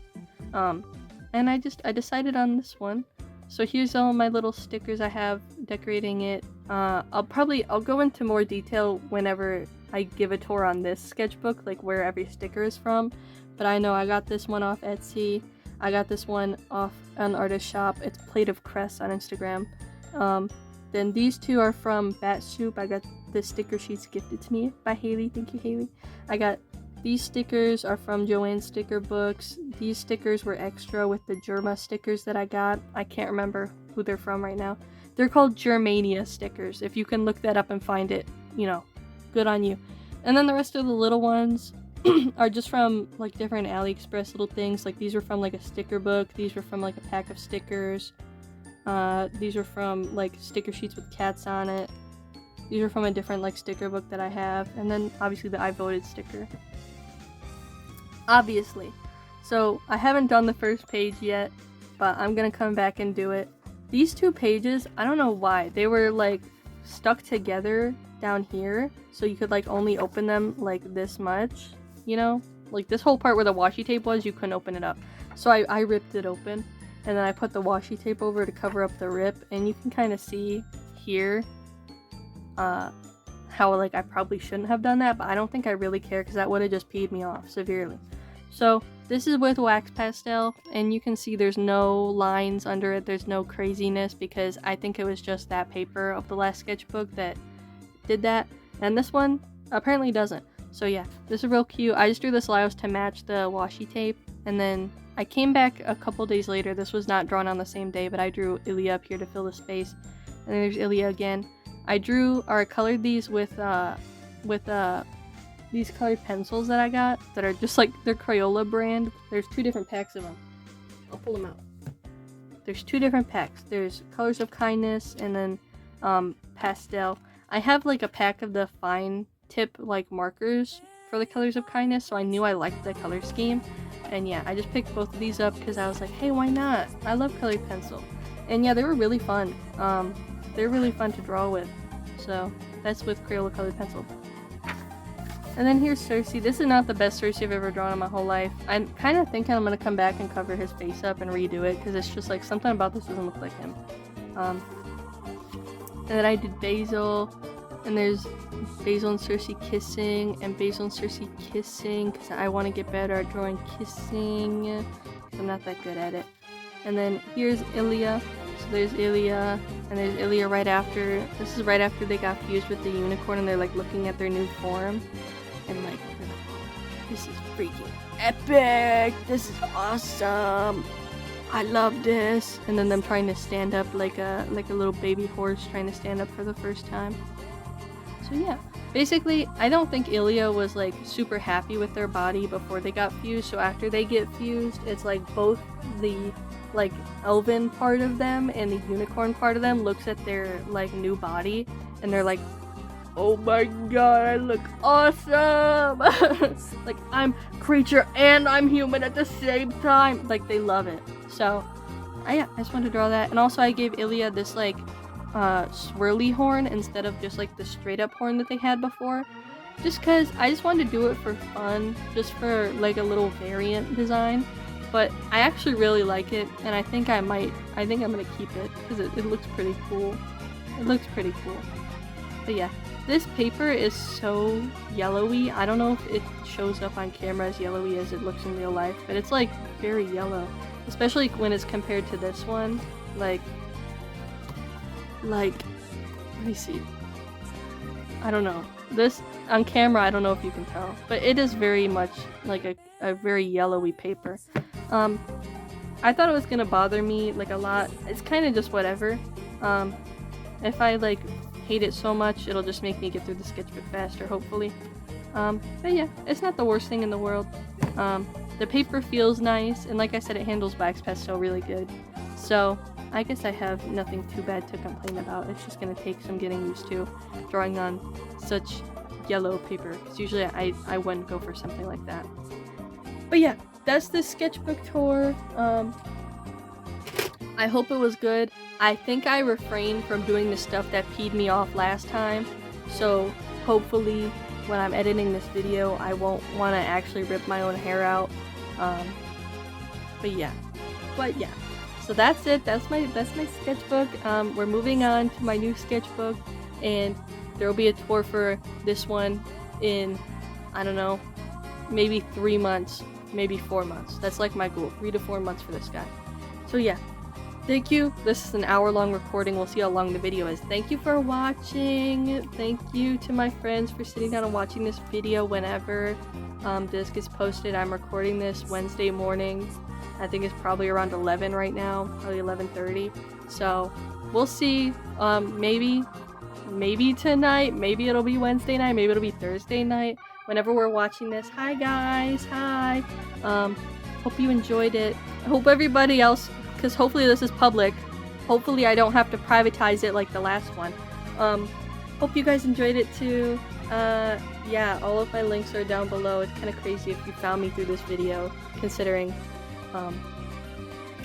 And I decided on this one. So here's all my little stickers I have decorating it. I'll go into more detail whenever I give a tour on this sketchbook, like where every sticker is from. But I know I got this one off Etsy. I got this one off an artist shop. It's Plate of Cress on Instagram. Then these 2 are from Bat Soup. I got the sticker sheets gifted to me by Haley. Thank you, Haley. I got these stickers are from Joanne's Sticker Books. These stickers were extra with the Germa stickers that I got. I can't remember who they're from right now. They're called Germania stickers. If you can look that up and find it, you know, good on you. And then the rest of the little ones are just from like different AliExpress little things. Like these were from like a sticker book. These were from like a pack of stickers. These are from like sticker sheets with cats on it. These are from a different like sticker book that I have. And then obviously the I voted sticker. Obviously. So I haven't done the first page yet, but I'm gonna come back and do it. These 2 pages, I don't know why, they were like stuck together down here, so you could like only open them like this much, you know? Like this whole part where the washi tape was, you couldn't open it up. So I ripped it open, and then I put the washi tape over to cover up the rip, and you can kind of see here how like I probably shouldn't have done that, but I don't think I really care because that would have just peed me off severely. So this is with wax pastel, and you can see there's no lines under it, there's no craziness, because I think it was just that paper of the last sketchbook that did that, and this one apparently doesn't. So yeah, this is real cute. I just drew this Laos to match the washi tape, and then I came back a couple days later. This was not drawn on the same day, but I drew Ilya up here to fill the space, and then there's Ilya again. I colored these with these colored pencils that I got that are just like their Crayola brand. There's 2 different packs of them. I'll pull them out. There's 2 different packs. There's Colors of Kindness and then pastel. I have like a pack of the fine tip like markers for the Colors of Kindness, so I knew I liked the color scheme. And yeah, I just picked both of these up because I was like, hey, why not? I love colored pencil. And yeah, they were really fun. They're really fun to draw with. So that's with Crayola colored pencil. And then here's Cersei. This is not the best Cersei I've ever drawn in my whole life. I'm kind of thinking I'm going to come back and cover his face up and redo it, because it's just like something about this doesn't look like him. And then I did Basil, and there's Basil and Cersei kissing, and Basil and Cersei kissing, because I want to get better at drawing kissing, because I'm not that good at it. And then here's Ilya. So there's Ilya, and there's Ilya right after. This is right after they got fused with the unicorn, and they're like looking at their new form, and like, this is freaking epic. This is awesome. I love this. And then them trying to stand up like a little baby horse trying to stand up for the first time. So yeah, basically, I don't think Ilya was like super happy with their body before they got fused. So after they get fused, it's like both the like elven part of them and the unicorn part of them looks at their like new body, and they're like, oh my god, I look awesome. Like, I'm creature and I'm human at the same time. Like, they love it. So yeah, I just wanted to draw that. And also I gave Ilya this like swirly horn instead of just like the straight up horn that they had before, just because I just wanted to do it for fun, just for like a little variant design. But I actually really like it, and I think I'm gonna keep it because it looks pretty cool. It looks pretty cool. But yeah, this paper is so yellowy. I don't know if it shows up on camera as yellowy as it looks in real life, but it's like very yellow, especially when it's compared to this one. Like, let me see. I don't know. This on camera, I don't know if you can tell, but it is very much like a very yellowy paper. I thought it was gonna bother me like a lot. It's kind of just whatever. If I like hate it so much, it'll just make me get through the sketchbook faster, hopefully. But yeah, it's not the worst thing in the world. The paper feels nice, and like I said, it handles wax pastel really good. So I guess I have nothing too bad to complain about. It's just gonna take some getting used to drawing on such yellow paper, because usually I wouldn't go for something like that. But yeah, that's the sketchbook tour. I hope it was good. I think I refrained from doing the stuff that peed me off last time, so hopefully when I'm editing this video I won't want to actually rip my own hair out. But yeah, so that's it. That's my sketchbook. We're moving on to my new sketchbook, and there will be a tour for this one in, I don't know, maybe 3 months, maybe 4 months. That's like my goal, 3 to 4 months for this guy. So yeah, thank you. This is an hour-long recording. We'll see how long the video is. Thank you for watching. Thank you to my friends for sitting down and watching this video whenever this gets posted. I'm recording this Wednesday morning. I think it's probably around 11 right now, probably 11:30. So we'll see. Maybe tonight, maybe it'll be Wednesday night, maybe it'll be Thursday night, whenever we're watching this. Hi guys, hi. Hope you enjoyed it. I hope everybody else, because hopefully this is public. Hopefully I don't have to privatize it like the last one. Hope you guys enjoyed it too. Yeah, all of my links are down below. It's kind of crazy if you found me through this video, considering.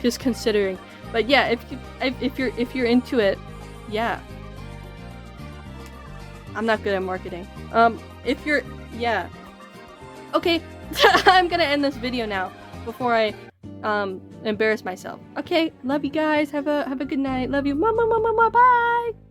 Just considering. But yeah, if you're into it, yeah. I'm not good at marketing. Yeah. Okay, I'm gonna end this video now before I embarrass myself. Okay, love you guys. Have a good night. Love you. Bye.